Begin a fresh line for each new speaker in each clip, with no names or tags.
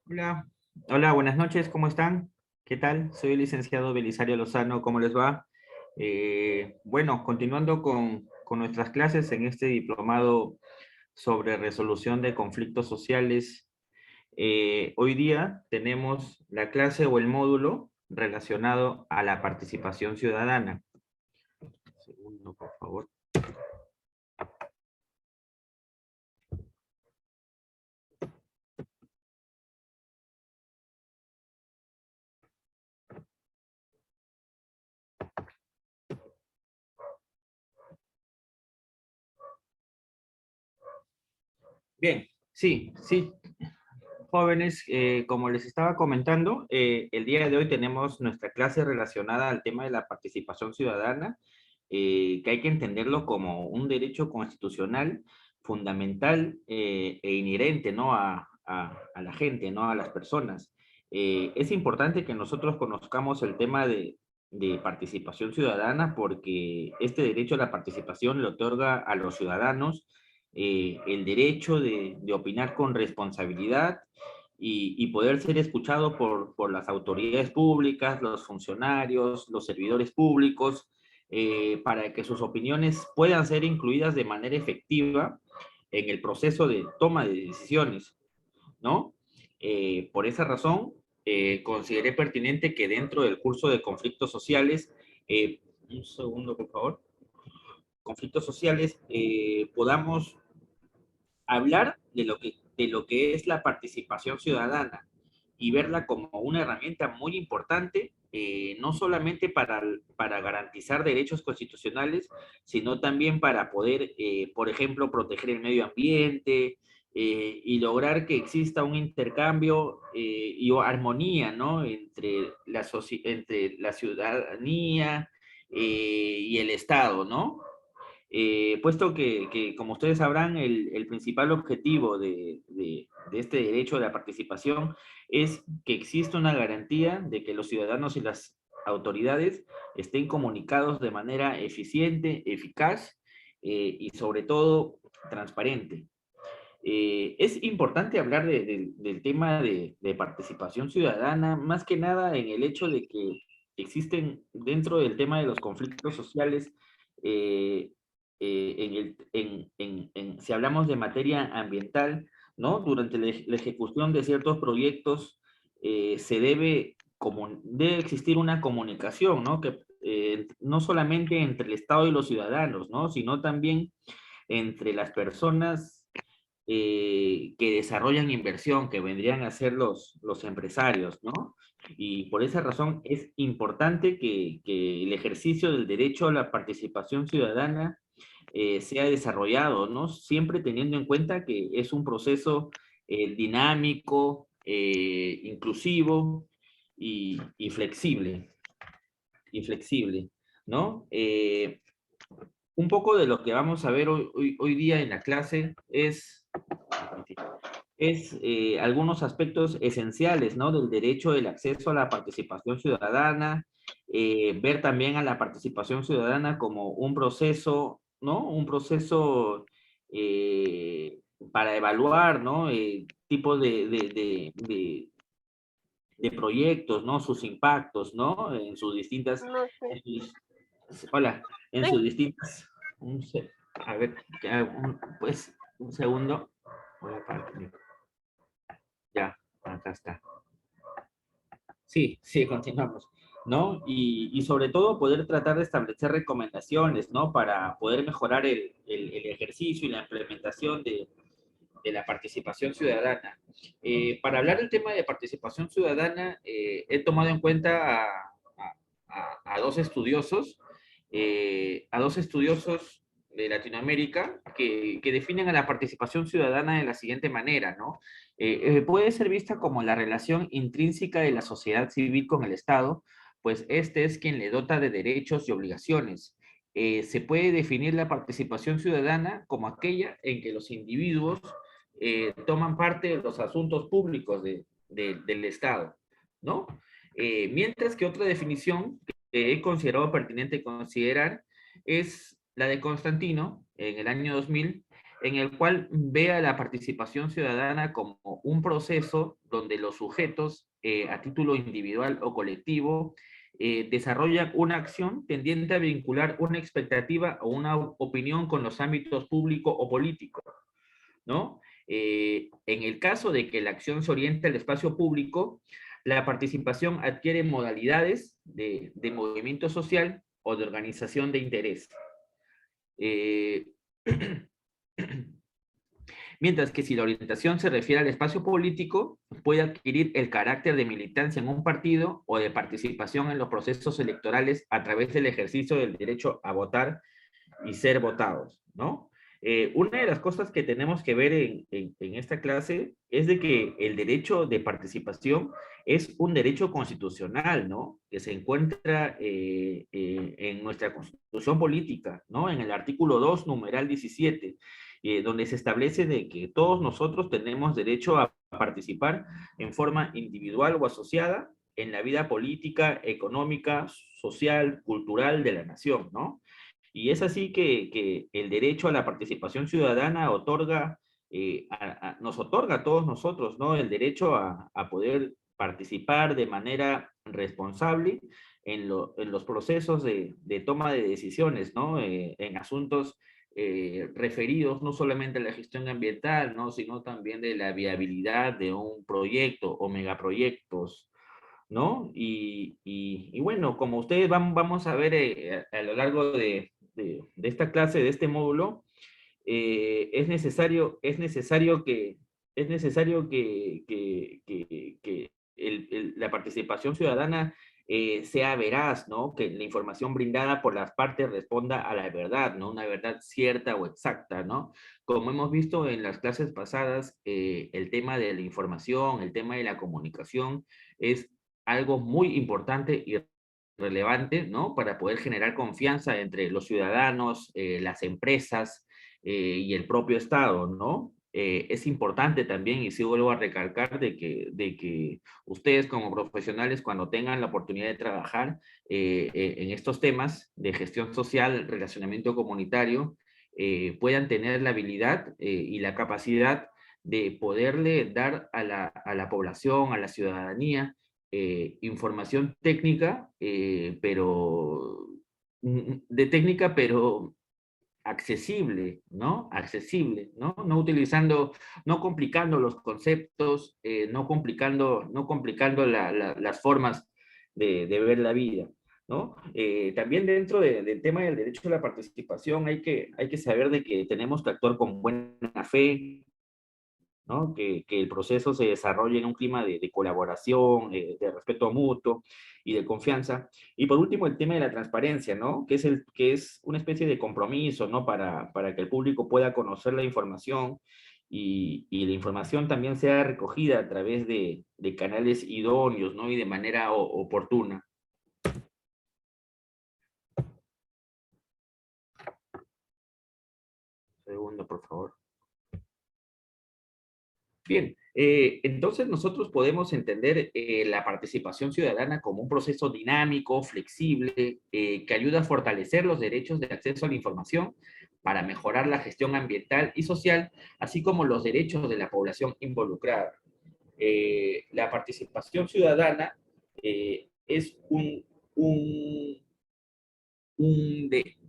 Hola, hola, buenas noches, ¿cómo están? ¿Qué tal? Soy el licenciado Belisario Lozano, ¿cómo les va? Bueno, continuando con nuestras clases en este diplomado sobre resolución de conflictos sociales, hoy día tenemos la clase o el módulo relacionado a la participación ciudadana. Un segundo, por favor. Bien, sí, jóvenes, como les estaba comentando, el día de hoy tenemos nuestra clase relacionada al tema de la participación ciudadana, que hay que entenderlo como un derecho constitucional fundamental e inherente, ¿no? A la gente, ¿no? A las personas. Es importante que nosotros conozcamos el tema de participación ciudadana porque este derecho a la participación le otorga a los ciudadanos el derecho de opinar con responsabilidad y poder ser escuchado por las autoridades públicas, los funcionarios, los servidores públicos, para que sus opiniones puedan ser incluidas de manera efectiva en el proceso de toma de decisiones, ¿no? Por esa razón, consideré pertinente que dentro del curso de conflictos sociales, un segundo, por favor, conflictos sociales, podamos hablar de lo que es la participación ciudadana y verla como una herramienta muy importante, no solamente para garantizar derechos constitucionales, sino también para poder, por ejemplo, proteger el medio ambiente y lograr que exista un intercambio y armonía, ¿no? Entre la ciudadanía y el Estado, ¿no? Puesto que, como ustedes sabrán, el principal objetivo de este derecho a la participación es que exista una garantía de que los ciudadanos y las autoridades estén comunicados de manera eficiente, eficaz y sobre todo transparente. Es importante hablar del tema de participación ciudadana, más que nada en el hecho de que existen dentro del tema de los conflictos sociales, eh, si hablamos de materia ambiental, ¿no? Durante la ejecución de ciertos proyectos, debe existir una comunicación, ¿no? Que, no solamente entre el Estado y los ciudadanos, ¿no? Sino también entre las personas que desarrollan inversión, que vendrían a ser los empresarios, ¿no? Y por esa razón es importante que el ejercicio del derecho a la participación ciudadana sea desarrollado, ¿no? Siempre teniendo en cuenta que es un proceso dinámico, inclusivo y flexible, ¿no? Un poco de lo que vamos a ver hoy día en la clase es algunos aspectos esenciales, ¿no? Del derecho del acceso a la participación ciudadana, ver también a la participación ciudadana como un proceso, ¿no? Un proceso para evaluar, ¿no? Tipo de proyectos, ¿no? Sus impactos, ¿no? En sus distintas,
No sé.
en sus, hola, en
Ay,
sus distintas, a ver, pues, un segundo. Ya, acá está. Sí, continuamos, ¿no? Y sobre todo poder tratar de establecer recomendaciones, ¿no? Para poder mejorar el ejercicio y la implementación de la participación ciudadana. Para hablar del tema de participación ciudadana, he tomado en cuenta a dos estudiosos, de Latinoamérica que definen a la participación ciudadana de la siguiente manera, ¿no? Puede ser vista como la relación intrínseca de la sociedad civil con el Estado, pues este es quien le dota de derechos y obligaciones. Se puede definir la participación ciudadana como aquella en que los individuos toman parte de los asuntos públicos del Estado, ¿no? Mientras que otra definición que he considerado pertinente considerar es la de Constantino en el año 2000, en el cual vea la participación ciudadana como un proceso donde los sujetos, a título individual o colectivo, desarrollan una acción tendiente a vincular una expectativa o una opinión con los ámbitos público o político, ¿no? En el caso de que la acción se oriente al espacio público, la participación adquiere modalidades de movimiento social o de organización de interés. Eh, Mientras que si la orientación se refiere al espacio político, puede adquirir el carácter de militancia en un partido o de participación en los procesos electorales a través del ejercicio del derecho a votar y ser votados, ¿no? Una de las cosas que tenemos que ver en esta clase es de que el derecho de participación es un derecho constitucional, ¿no? Que se encuentra en nuestra constitución política, ¿no? En el artículo 2, numeral 17, donde se establece de que todos nosotros tenemos derecho a participar en forma individual o asociada en la vida política, económica, social, cultural de la nación, ¿no? Y es así que el derecho a la participación ciudadana otorga, nos otorga a todos nosotros, ¿no? El derecho a poder participar de manera responsable en los procesos de toma de decisiones, ¿no? En asuntos referidos no solamente a la gestión ambiental, ¿no? Sino también de la viabilidad de un proyecto o megaproyectos, ¿no? Y bueno, como ustedes vamos a ver a lo largo de esta clase, de este módulo, es necesario que la participación ciudadana sea veraz, ¿no? Que la información brindada por las partes responda a la verdad, ¿no? Una verdad cierta o exacta, ¿no? Como hemos visto en las clases pasadas, el tema de la información, el tema de la comunicación es algo muy importante y relevante, ¿no? Para poder generar confianza entre los ciudadanos, las empresas y el propio Estado, ¿no? Es importante también, y sí vuelvo a recalcar, de que ustedes como profesionales, cuando tengan la oportunidad de trabajar en estos temas de gestión social, relacionamiento comunitario, puedan tener la habilidad y la capacidad de poderle dar a la población, a la ciudadanía, información técnica, pero de técnica, pero accesible, ¿no? Accesible, ¿no? No utilizando, no complicando los conceptos, no complicando las formas de ver la vida, ¿no? También dentro del tema del derecho a la participación hay que saber de que tenemos que actuar con buena fe, ¿no? Que el proceso se desarrolle en un clima de colaboración, de respeto mutuo y de confianza. Y por último, el tema de la transparencia, ¿no? Que es una especie de compromiso, ¿no? Para que el público pueda conocer la información y la información también sea recogida a través de canales idóneos, ¿no? Y de manera oportuna. Segundo, por favor. Bien, entonces nosotros podemos entender la participación ciudadana como un proceso dinámico, flexible, que ayuda a fortalecer los derechos de acceso a la información para mejorar la gestión ambiental y social, así como los derechos de la población involucrada. La participación ciudadana es un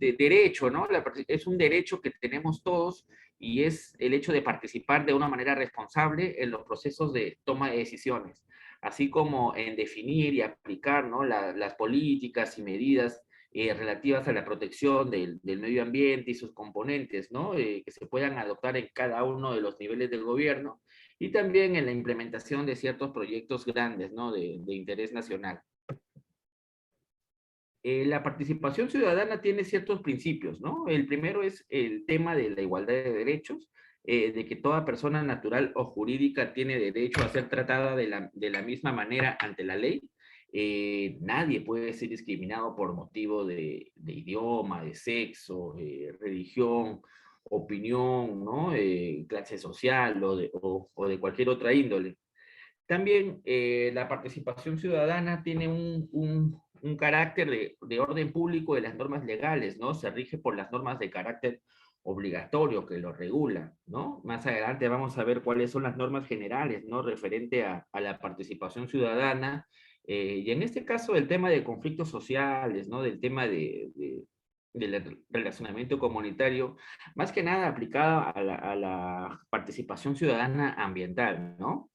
derecho, ¿no? Es un derecho que tenemos todos y es el hecho de participar de una manera responsable en los procesos de toma de decisiones, así como en definir y aplicar, ¿no? Las políticas y medidas relativas a la protección del medio ambiente y sus componentes, ¿no? Que se puedan adoptar en cada uno de los niveles del gobierno y también en la implementación de ciertos proyectos grandes, ¿no? De interés nacional. La participación ciudadana tiene ciertos principios, ¿no? El primero es el tema de la igualdad de derechos, de que toda persona natural o jurídica tiene derecho a ser tratada de la misma manera ante la ley. Nadie puede ser discriminado por motivo de idioma, de sexo, religión, opinión, ¿no? Clase social o de cualquier otra índole. También la participación ciudadana tiene un carácter de orden público de las normas legales, ¿no? Se rige por las normas de carácter obligatorio que lo regula, ¿no? Más adelante vamos a ver cuáles son las normas generales, ¿no? Referente a la participación ciudadana, y en este caso el tema de conflictos sociales, ¿no? Del tema del relacionamiento comunitario, más que nada aplicado a la participación ciudadana ambiental, ¿no?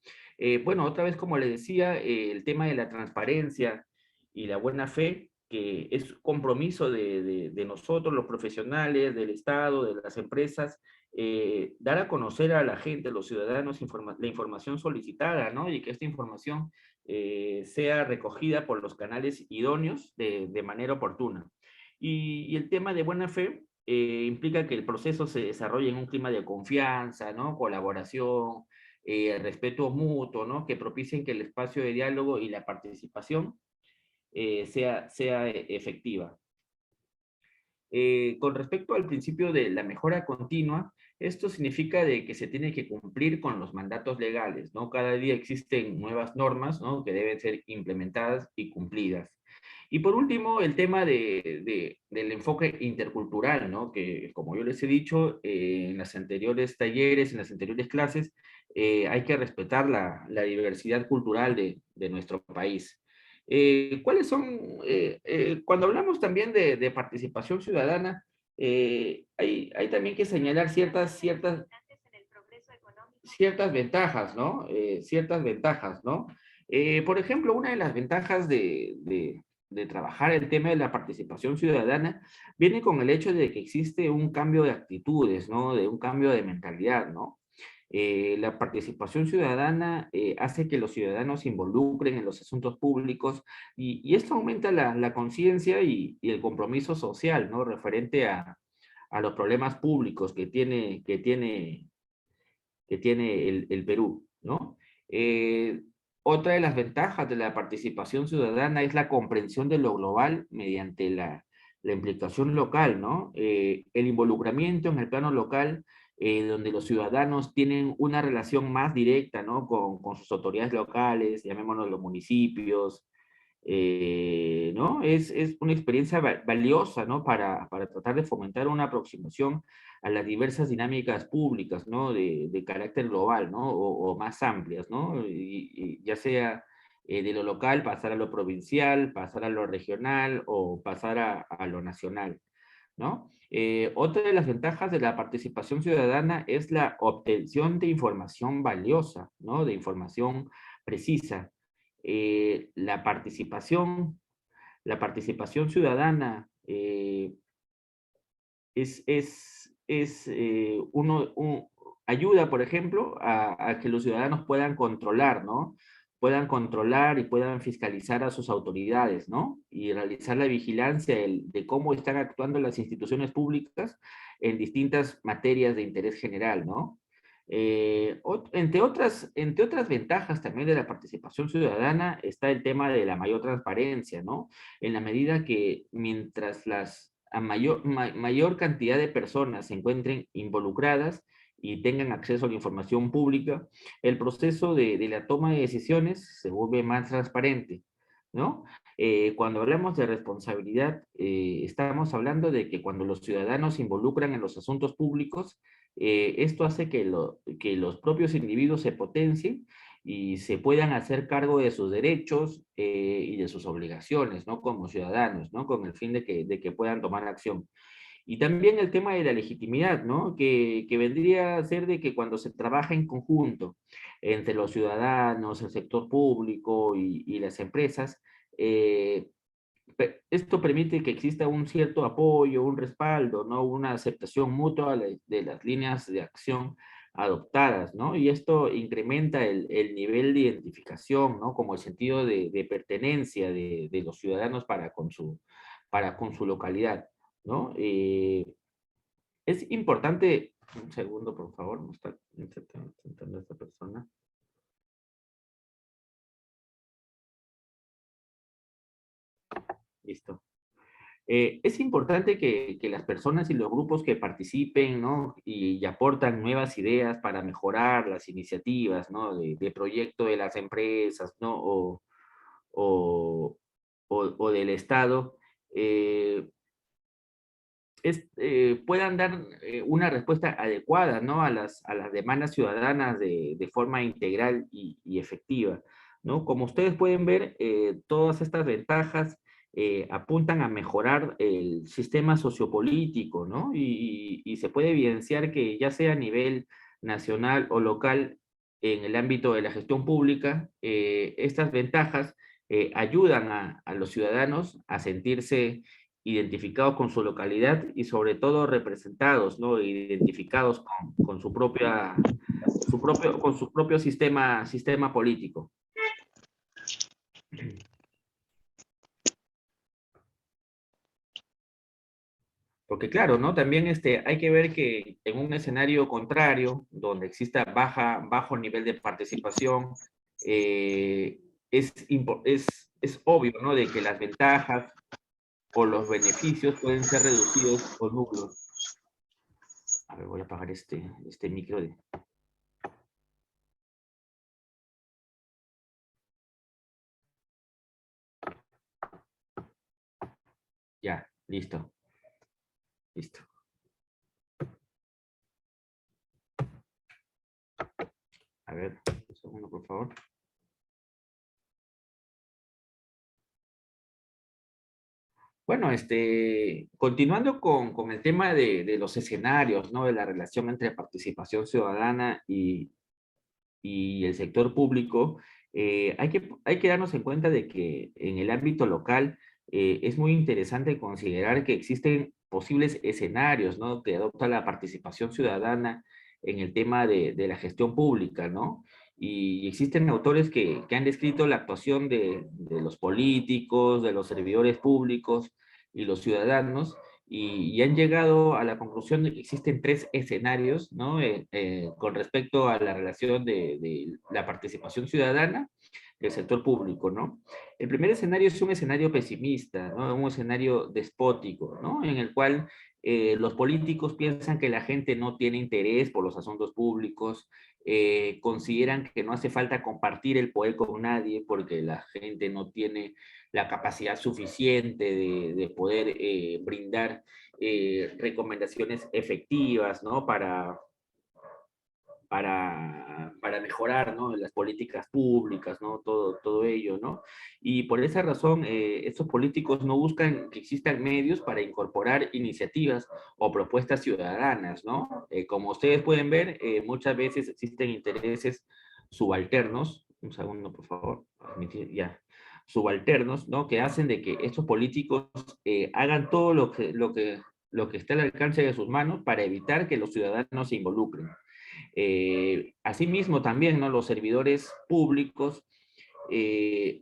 Bueno, otra vez, como le decía, el tema de la transparencia y la buena fe, que es compromiso de nosotros, los profesionales, del Estado, de las empresas, dar a conocer a la gente, a los ciudadanos, la información solicitada, ¿no? Y que esta información sea recogida por los canales idóneos de manera oportuna. Y el tema de buena fe implica que el proceso se desarrolle en un clima de confianza, ¿no? Colaboración, respeto mutuo, ¿no? Que propicien que el espacio de diálogo y la participación sea efectiva. Con respecto al principio de la mejora continua, esto significa de que se tiene que cumplir con los mandatos legales, ¿no? Cada día existen nuevas normas, ¿no? Que deben ser implementadas y cumplidas. Y por último, el tema del enfoque intercultural, ¿no? Que, como yo les he dicho en los anteriores talleres, en las anteriores clases, hay que respetar la diversidad cultural de nuestro país. ¿Cuáles son, cuando hablamos también de participación ciudadana, hay también que señalar ciertas ventajas, ¿no? Ciertas ventajas, ¿no? Por ejemplo, una de las ventajas de trabajar el tema de la participación ciudadana viene con el hecho de que existe un cambio de actitudes, ¿no? De un cambio de mentalidad, ¿no? La participación ciudadana hace que los ciudadanos se involucren en los asuntos públicos y esto aumenta la conciencia y el compromiso social, ¿no? Referente a los problemas públicos que tiene el Perú, ¿no? Otra de las ventajas de la participación ciudadana es la comprensión de lo global mediante la implicación local, ¿no? El involucramiento en el plano local, donde los ciudadanos tienen una relación más directa, ¿no? Con sus autoridades locales, llamémoslo los municipios, ¿no? Es una experiencia valiosa, ¿no? Para tratar de fomentar una aproximación a las diversas dinámicas públicas, ¿no? De carácter global, ¿no? O más amplias, ¿no? Y ya sea de lo local pasar a lo provincial, pasar a lo regional o pasar a lo nacional, ¿no? Otra de las ventajas de la participación ciudadana es la obtención de información valiosa, ¿no? De información precisa. La participación ciudadana ayuda, por ejemplo, a que los ciudadanos puedan controlar, ¿no? Puedan controlar y puedan fiscalizar a sus autoridades, ¿no? Y realizar la vigilancia de cómo están actuando las instituciones públicas en distintas materias de interés general, ¿no? Entre otras ventajas también de la participación ciudadana está el tema de la mayor transparencia, ¿no? En la medida que mientras mayor cantidad de personas se encuentren involucradas y tengan acceso a la información pública, el proceso de la toma de decisiones se vuelve más transparente, ¿no? Cuando hablamos de responsabilidad, estamos hablando de que cuando los ciudadanos se involucran en los asuntos públicos, esto hace que los propios individuos se potencien y se puedan hacer cargo de sus derechos y de sus obligaciones, ¿no? Como ciudadanos, ¿no? Con el fin de que puedan tomar acción. Y también el tema de la legitimidad, ¿no? Que vendría a ser de que cuando se trabaja en conjunto entre los ciudadanos, el sector público y las empresas, eh, esto permite que exista un cierto apoyo, un respaldo, ¿no? Una aceptación mutua de las líneas de acción adoptadas, ¿no? Y esto incrementa el nivel de identificación, ¿no? Como el sentido de pertenencia de los ciudadanos para con su localidad, ¿no? Es importante, un segundo, por favor, no está intentando esta persona. Listo. Es importante que las personas y los grupos que participen, ¿no? Y aportan nuevas ideas para mejorar las iniciativas, ¿no? De proyecto de las empresas, ¿no? O del Estado, eh, puedan dar una respuesta adecuada, ¿no? a las demandas ciudadanas de forma integral y efectiva, ¿no? Como ustedes pueden ver, todas estas ventajas apuntan a mejorar el sistema sociopolítico, ¿no? Y se puede evidenciar que ya sea a nivel nacional o local, en el ámbito de la gestión pública, estas ventajas ayudan a los ciudadanos a sentirse identificados con su localidad y sobre todo representados, ¿no? Identificados con con su propio sistema político. Porque claro, ¿no? También hay que ver que en un escenario contrario, donde exista bajo nivel de participación, eh, es obvio, ¿no? De que las ventajas o los beneficios pueden ser reducidos o nulos. A ver, voy a apagar este micro de... Ya, listo, listo. A ver, un segundo, por favor. Bueno, continuando con el tema de los escenarios, ¿no? De la relación entre participación ciudadana y el sector público, hay que darnos en cuenta de que en el ámbito local es muy interesante considerar que existen posibles escenarios, ¿no? Que adopta la participación ciudadana en el tema de la gestión pública, ¿no? Y existen autores que han descrito la actuación de los políticos, de los servidores públicos y los ciudadanos, y han llegado a la conclusión de que existen tres escenarios, ¿no? Con respecto a la relación de la participación ciudadana del sector público, ¿no? El primer escenario es un escenario pesimista, ¿no? Un escenario despótico, ¿no? En el cual los políticos piensan que la gente no tiene interés por los asuntos públicos, consideran que no hace falta compartir el poder con nadie porque la gente no tiene la capacidad suficiente de poder brindar recomendaciones efectivas, ¿no? Para mejorar, ¿no? Las políticas públicas, ¿no? Todo ello, ¿no? Y por esa razón, estos políticos no buscan que existan medios para incorporar iniciativas o propuestas ciudadanas, ¿no? Como ustedes pueden ver, muchas veces existen intereses subalternos, un segundo, por favor, ya, subalternos, ¿no? Que hacen de que estos políticos hagan todo lo que está al alcance de sus manos para evitar que los ciudadanos se involucren. Asimismo, también, ¿no? Los servidores públicos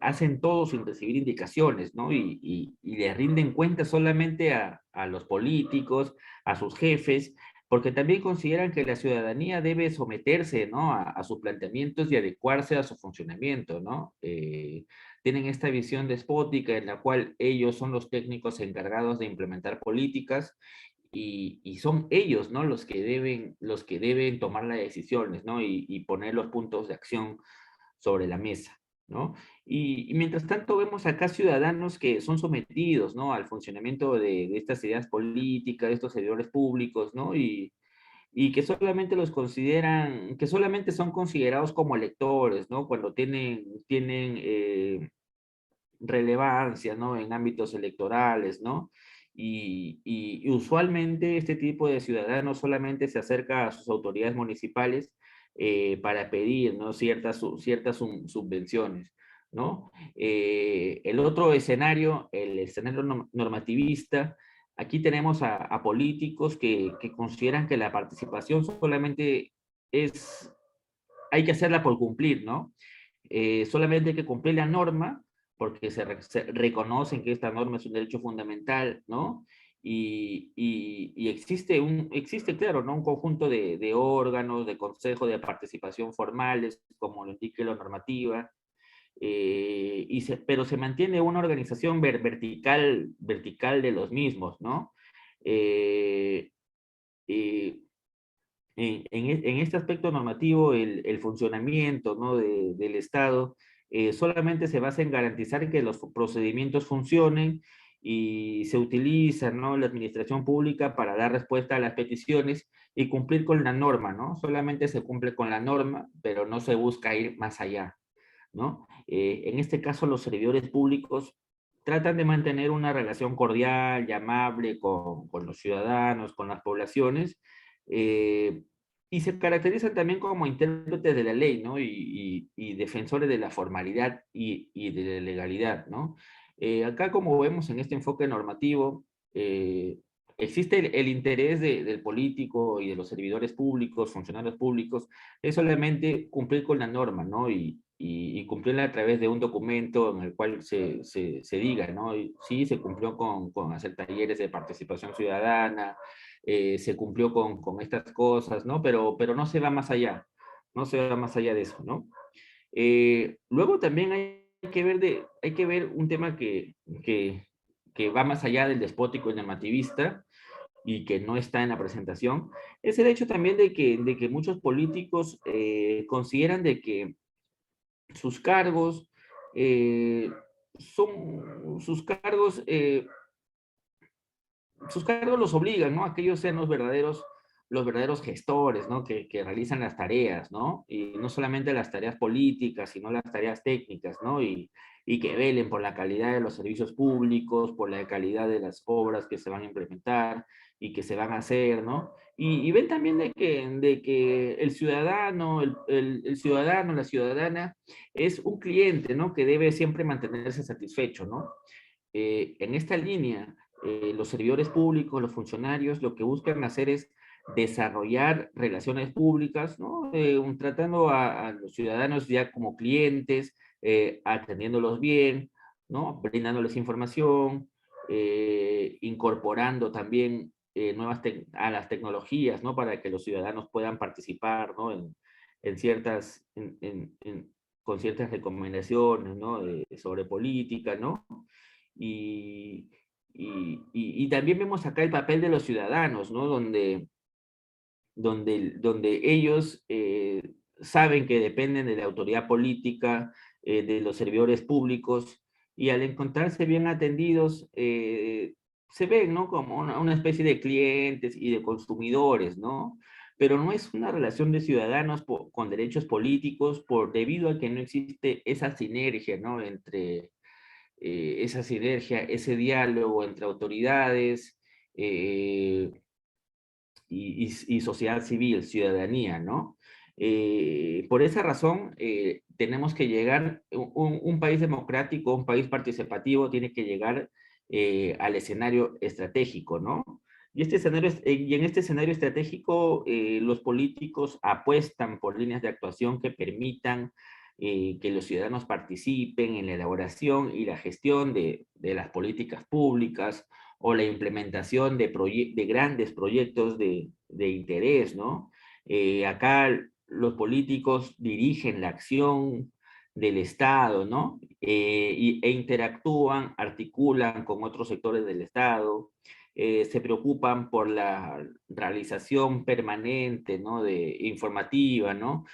hacen todo sin recibir indicaciones, ¿no? Y le rinden cuenta solamente a los políticos, a sus jefes, porque también consideran que la ciudadanía debe someterse, ¿no? A sus planteamientos y adecuarse a su funcionamiento, ¿no? Tienen esta visión despótica en la cual ellos son los técnicos encargados de implementar políticas y son ellos, ¿no? Los que deben tomar las decisiones, ¿no? Y poner los puntos de acción sobre la mesa, ¿no? Y mientras tanto vemos acá ciudadanos que son sometidos, ¿no? Al funcionamiento de estas ideas políticas, de estos servidores públicos, ¿no? Y que solamente los consideran, que solamente son considerados como electores, ¿no? Cuando tienen relevancia, ¿no? En ámbitos electorales, ¿no? Y usualmente este tipo de ciudadanos solamente se acerca a sus autoridades municipales para pedir, ¿no? Ciertas subvenciones, ¿no? El otro escenario, el escenario normativista, aquí tenemos a políticos que consideran que la participación solamente es, hay que hacerla por cumplir, ¿no? Solamente hay que cumplir la norma porque se reconocen que esta norma es un derecho fundamental, ¿no? Y existe, claro, ¿no? Un conjunto de órganos, de consejo de participación formales, como lo indica la normativa, pero se mantiene una organización vertical de los mismos, ¿no? Eh, eh, en este aspecto normativo, el funcionamiento, ¿no? Del Estado solamente se basa en garantizar que los procedimientos funcionen y se utiliza, ¿no?, la administración pública para dar respuesta a las peticiones y cumplir con la norma, ¿no? Solamente se cumple con la norma, pero no se busca ir más allá, ¿no? En este caso, los servidores públicos tratan de mantener una relación cordial y amable con los ciudadanos, con las poblaciones, eh, y se caracterizan también como intérpretes de la ley, ¿no? Y defensores de la formalidad y de la legalidad, ¿no? Acá, como vemos en este enfoque normativo, existe el interés del político y de los servidores públicos, funcionarios públicos, es solamente cumplir con la norma, ¿no? Y cumplirla a través de un documento en el cual se diga, ¿no? Y sí, se cumplió con hacer talleres de participación ciudadana, se cumplió con estas cosas, ¿no? Pero no se va más allá, no se va más allá de eso, ¿no? Luego también hay que ver un tema que va más allá del despótico y normativista, y que no está en la presentación, es el hecho también de que muchos políticos consideran de que sus cargos eh, sus cargos, sus cargos los obligan, ¿no? A que ellos sean los verdaderos gestores, ¿no? Que realizan las tareas, ¿no? Y no solamente las tareas políticas, sino las tareas técnicas, ¿no? Y que velen por la calidad de los servicios públicos, por la calidad de las obras que se van a implementar y que se van a hacer, ¿no? Y ven también de que el ciudadano, el ciudadano, la ciudadana, es un cliente, ¿no? Que debe siempre mantenerse satisfecho, ¿no? En esta línea, los servidores públicos, los funcionarios, lo que buscan hacer es desarrollar relaciones públicas, ¿no? Tratando a los ciudadanos ya como clientes, atendiéndolos bien, ¿no? Brindándoles información, incorporando también a las tecnologías, ¿no? Para que los ciudadanos puedan participar, ¿no? En ciertas, con ciertas recomendaciones, ¿no? Sobre política, ¿no? Y, y también vemos acá el papel de los ciudadanos, ¿no? Donde ellos saben que dependen de la autoridad política, de los servidores públicos, y al encontrarse bien atendidos, se ven, ¿no? Como una especie de clientes y de consumidores, ¿no? Pero no es una relación de ciudadanos con derechos políticos debido a que no existe esa sinergia, ¿no? Entre esa sinergia, ese diálogo entre autoridades eh, y sociedad civil, ciudadanía, ¿no? Por esa razón, tenemos que llegar, un país democrático, un país participativo, tiene que llegar al escenario estratégico, ¿no? Y en este escenario estratégico, los políticos apuestan por líneas de actuación que permitan que los ciudadanos participen en la elaboración y la gestión de las políticas públicas o la implementación de grandes proyectos de interés, ¿no? Acá los políticos dirigen la acción del Estado, ¿no? E interactúan, articulan con otros sectores del Estado, se preocupan por la realización permanente, ¿no? Informativa, ¿no?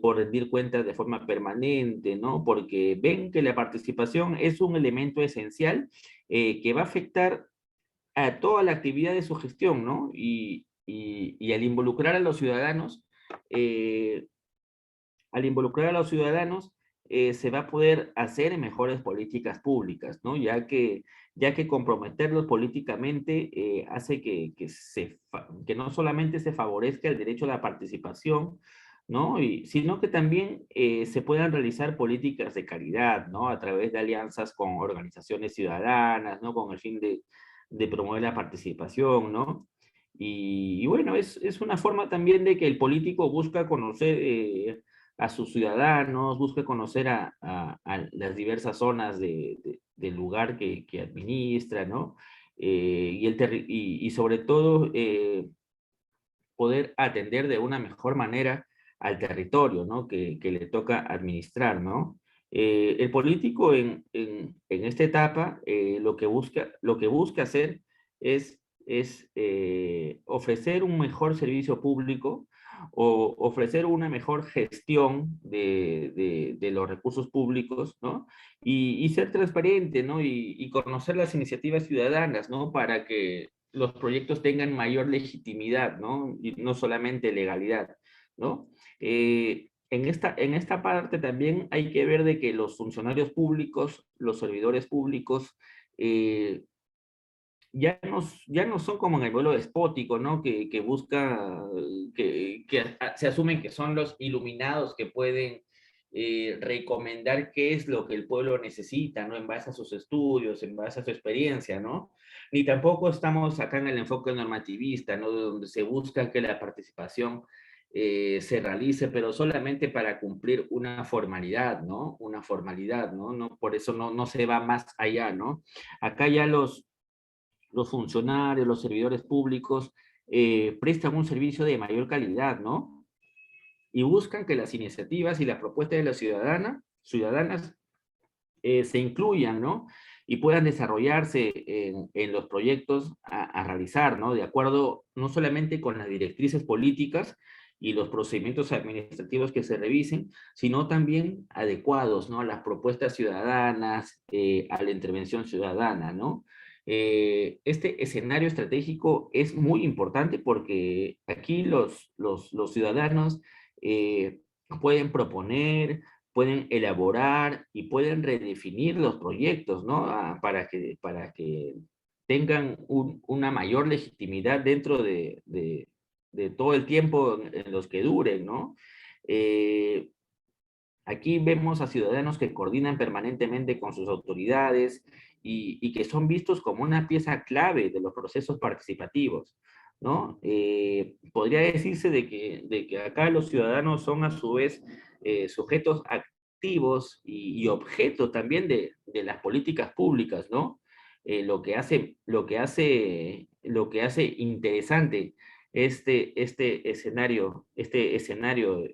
Por rendir cuentas de forma permanente, ¿no? Porque ven que la participación es un elemento esencial que va a afectar a toda la actividad de su gestión, ¿no? Y eh, al involucrar a los ciudadanos, se va a poder hacer mejores políticas públicas, ¿no? Ya que comprometerlos políticamente hace que no solamente se favorezca el derecho a la participación, ¿no? Sino que también se puedan realizar políticas de calidad, ¿no? A través de alianzas con organizaciones ciudadanas, ¿no? Con el fin de promover la participación, ¿no? Y bueno, es una forma también de que el político busca conocer a sus ciudadanos, busca conocer a las diversas zonas del lugar que administra, ¿no? Y sobre todo, poder atender de una mejor manera al territorio, ¿no? Que le toca administrar, ¿no? El político en esta etapa lo que busca hacer es ofrecer un mejor servicio público, o ofrecer una mejor gestión de los recursos públicos, ¿no? Y ser transparente, ¿no? Y conocer las iniciativas ciudadanas, ¿no? Para que los proyectos tengan mayor legitimidad, ¿no? Y no solamente legalidad, ¿no? En esta parte también hay que ver de que los funcionarios públicos, los servidores públicos, eh, ya no son como en el modelo despótico, ¿no? Que busca, que se asumen que son los iluminados que pueden recomendar qué es lo que el pueblo necesita, ¿no? En base a sus estudios, en base a su experiencia, ¿no? Ni tampoco estamos acá en el enfoque normativista, ¿no? Donde se busca que la participación se realice, pero solamente para cumplir una formalidad, ¿no? Una formalidad, ¿no? No, por eso no se va más allá, ¿no? Acá ya los funcionarios, los servidores públicos, prestan un servicio de mayor calidad, ¿no? Y buscan que las iniciativas y las propuestas de las ciudadanas se incluyan, ¿no? Y puedan desarrollarse en los proyectos a realizar, ¿no? De acuerdo no solamente con las directrices políticas y los procedimientos administrativos que se revisen, sino también adecuados, ¿no? A las propuestas ciudadanas, a la intervención ciudadana, ¿no? Este escenario estratégico es muy importante porque aquí los ciudadanos pueden proponer, pueden elaborar y pueden redefinir los proyectos, ¿no? Para que tengan una mayor legitimidad dentro de todo el tiempo en los que duren, ¿no? Eh, Aquí vemos a ciudadanos que coordinan permanentemente con sus autoridades y que son vistos como una pieza clave de los procesos participativos, ¿no? Podría decirse de que acá los ciudadanos son a su vez sujetos activos y objeto también de las políticas públicas, ¿no? Lo que hace interesante este escenario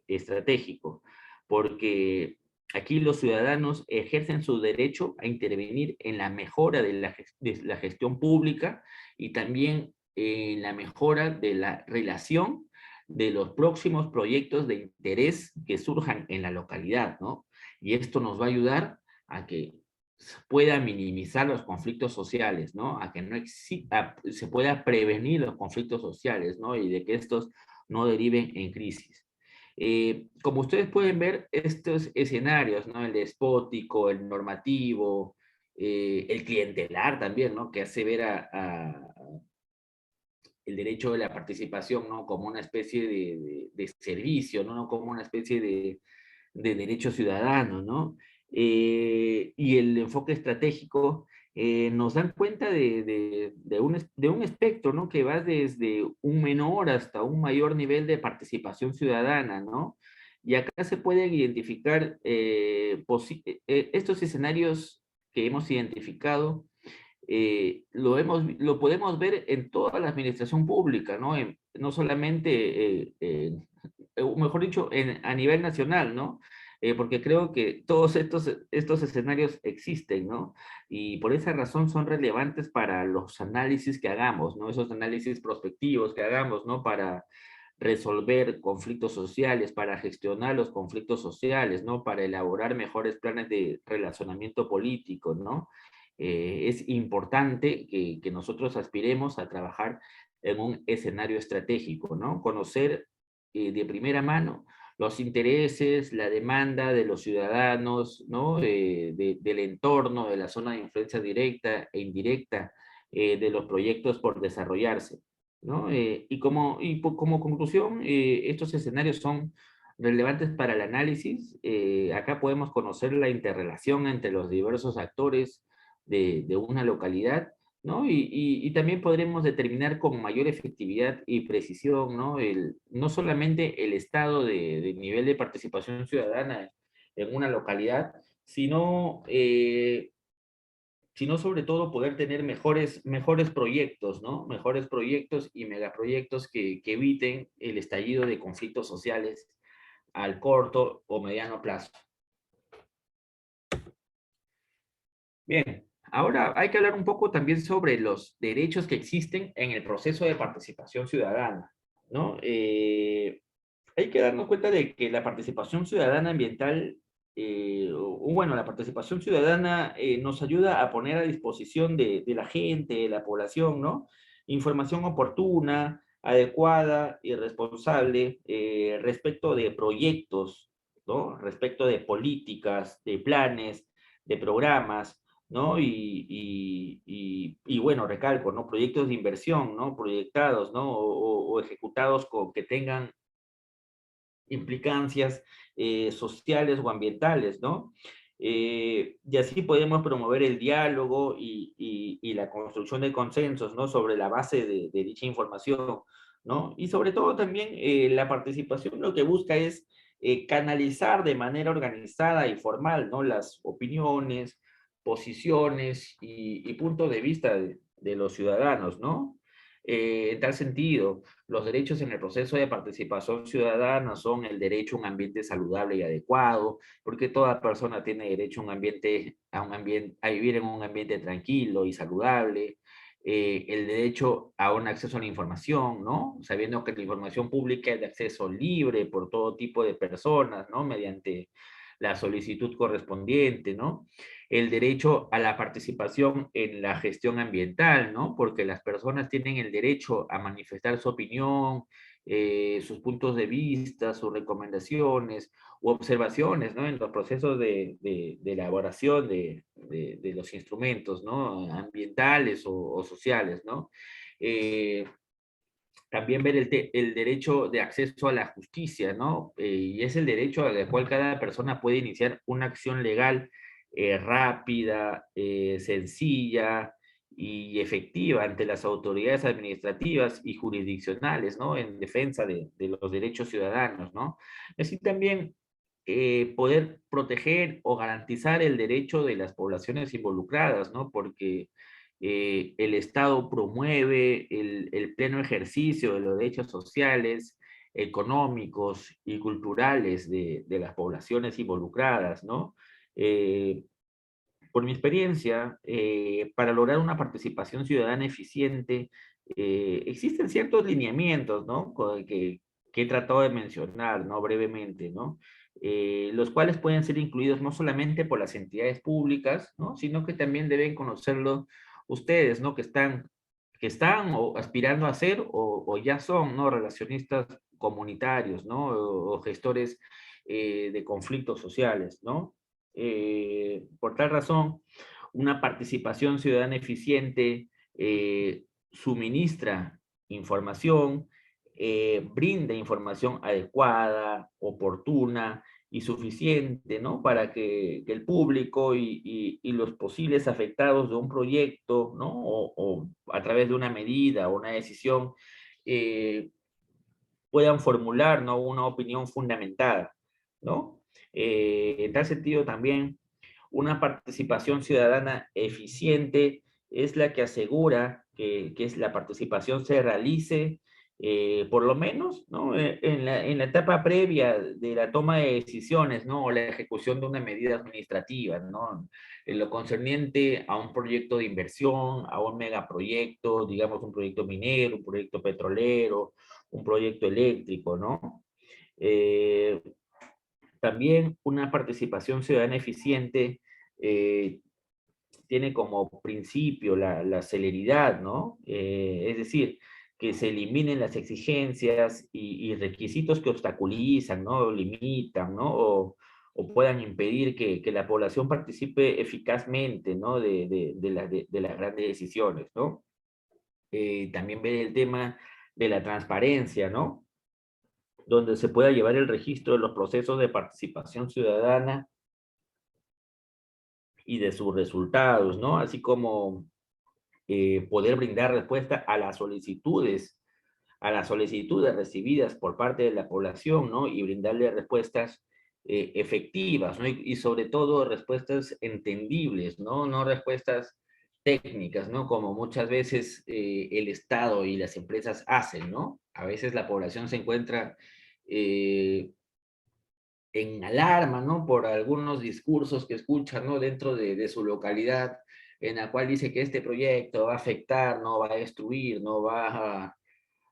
estratégico porque aquí los ciudadanos ejercen su derecho a intervenir en la mejora de la gestión pública y también en la mejora de la relación de los próximos proyectos de interés que surjan en la localidad, ¿no? Y esto nos va a ayudar a que se pueda minimizar los conflictos sociales, ¿no? A que no se pueda prevenir los conflictos sociales, ¿no? Y de que estos no deriven en crisis. Como ustedes pueden ver, estos escenarios, ¿no? El despótico, el normativo, el clientelar también, ¿no? Que hace ver el derecho de la participación, ¿no? Como una especie de servicio, ¿no? Como una especie de derecho ciudadano, ¿no? Y el enfoque estratégico nos dan cuenta de un espectro, ¿no? Que va desde un menor hasta un mayor nivel de participación ciudadana, ¿no? Y acá se pueden identificar estos escenarios que hemos identificado, lo podemos ver en toda la administración pública, ¿no? No solamente o mejor dicho, a nivel nacional, ¿no? Porque creo que todos estos escenarios existen, ¿no? Y por esa razón son relevantes para los análisis que hagamos, ¿no? Esos análisis prospectivos que hagamos, ¿no? Para resolver conflictos sociales, para gestionar los conflictos sociales, ¿no? Para elaborar mejores planes de relacionamiento político, ¿no? Es importante que nosotros aspiremos a trabajar en un escenario estratégico, ¿no? Conocer de primera mano los intereses, la demanda de los ciudadanos, ¿no? Del entorno, de la zona de influencia directa e indirecta, de los proyectos por desarrollarse, ¿no? Como conclusión, estos escenarios son relevantes para el análisis. Acá podemos conocer la interrelación entre los diversos actores de una localidad, ¿no? Y también podremos determinar con mayor efectividad y precisión, ¿no? No solamente el estado de nivel de participación ciudadana en una localidad, sino sobre todo poder tener mejores proyectos, ¿no? Mejores proyectos y megaproyectos que eviten el estallido de conflictos sociales al corto o mediano plazo. Bien, ahora hay que hablar un poco también sobre los derechos que existen en el proceso de participación ciudadana, ¿no? hay que darnos cuenta de que la participación ciudadana ambiental, bueno, la participación ciudadana nos ayuda a poner a disposición de la gente, de la población, ¿no? Información oportuna, adecuada y responsable respecto de proyectos, ¿no? Respecto de políticas, de planes, de programas, ¿no? Y bueno, recalco, ¿no? Proyectos de inversión, ¿no? Proyectados, ¿no? O ejecutados que tengan implicancias sociales o ambientales, ¿no? Y así podemos promover el diálogo y la construcción de consensos, ¿no? Sobre la base de dicha información, ¿no? Y sobre todo también la participación lo que busca es canalizar de manera organizada y formal, ¿no? Las opiniones, posiciones y puntos de vista de los ciudadanos, ¿no? En tal sentido, los derechos en el proceso de participación ciudadana son el derecho a un ambiente saludable y adecuado, porque toda persona tiene derecho a a vivir en un ambiente tranquilo y saludable. El derecho a un acceso a la información, ¿no? Sabiendo que la información pública es de acceso libre por todo tipo de personas, ¿no? Mediante la solicitud correspondiente, ¿no? El derecho a la participación en la gestión ambiental, ¿no? Porque las personas tienen el derecho a manifestar su opinión, sus puntos de vista, sus recomendaciones u observaciones, ¿no? En los procesos de elaboración de los instrumentos, ¿no? Ambientales o sociales, ¿no? Eh, También ver el derecho de acceso a la justicia, ¿no? Y es el derecho al cual cada persona puede iniciar una acción legal rápida, sencilla y efectiva ante las autoridades administrativas y jurisdiccionales, ¿no? En defensa de los derechos ciudadanos, ¿no? Así también poder proteger o garantizar el derecho de las poblaciones involucradas, ¿no? Porque el Estado promueve el pleno ejercicio de los derechos sociales, económicos y culturales de las poblaciones involucradas, ¿no? Eh, por mi experiencia, para lograr una participación ciudadana eficiente, existen ciertos lineamientos, ¿no? Que he tratado de mencionar, ¿no? Brevemente, ¿no? Los cuales pueden ser incluidos no solamente por las entidades públicas, ¿no? Sino que también deben conocerlo ustedes, ¿no? Que están o aspirando a ser o ya son, ¿no? Relacionistas comunitarios, ¿no? O gestores de conflictos sociales, ¿no? Por tal razón, una participación ciudadana eficiente suministra información, brinda información adecuada, oportuna y suficiente, ¿no? Para que el público y los posibles afectados de un proyecto, ¿no? O a través de una medida o una decisión, eh, puedan formular, ¿no? Una opinión fundamentada, ¿no? En tal sentido también, una participación ciudadana eficiente es la que asegura que la participación se realice, por lo menos, ¿no? En la etapa previa de la toma de decisiones, ¿no? O la ejecución de una medida administrativa, ¿no? En lo concerniente a un proyecto de inversión, a un megaproyecto, digamos un proyecto minero, un proyecto petrolero, un proyecto eléctrico, ¿no? Eh, También una participación ciudadana eficiente eh, tiene como principio la celeridad, ¿no? Es decir, que se eliminen las exigencias y requisitos que obstaculizan, ¿no? Limitan, ¿no? O puedan impedir que la población participe eficazmente, ¿no? De las grandes decisiones, ¿no? También ver el tema de la transparencia, ¿no? Donde se pueda llevar el registro de los procesos de participación ciudadana y de sus resultados, ¿no? Así como poder brindar respuesta a las solicitudes recibidas por parte de la población, ¿no? Y brindarle respuestas efectivas, ¿no? Y sobre todo respuestas entendibles, ¿no? No respuestas técnicas, ¿no? Como muchas veces el Estado y las empresas hacen, ¿no? A veces la población se encuentra en alarma, ¿no? Por algunos discursos que escuchan, ¿no? Dentro de su localidad, en la cual dice que este proyecto va a afectar, no va a destruir, no va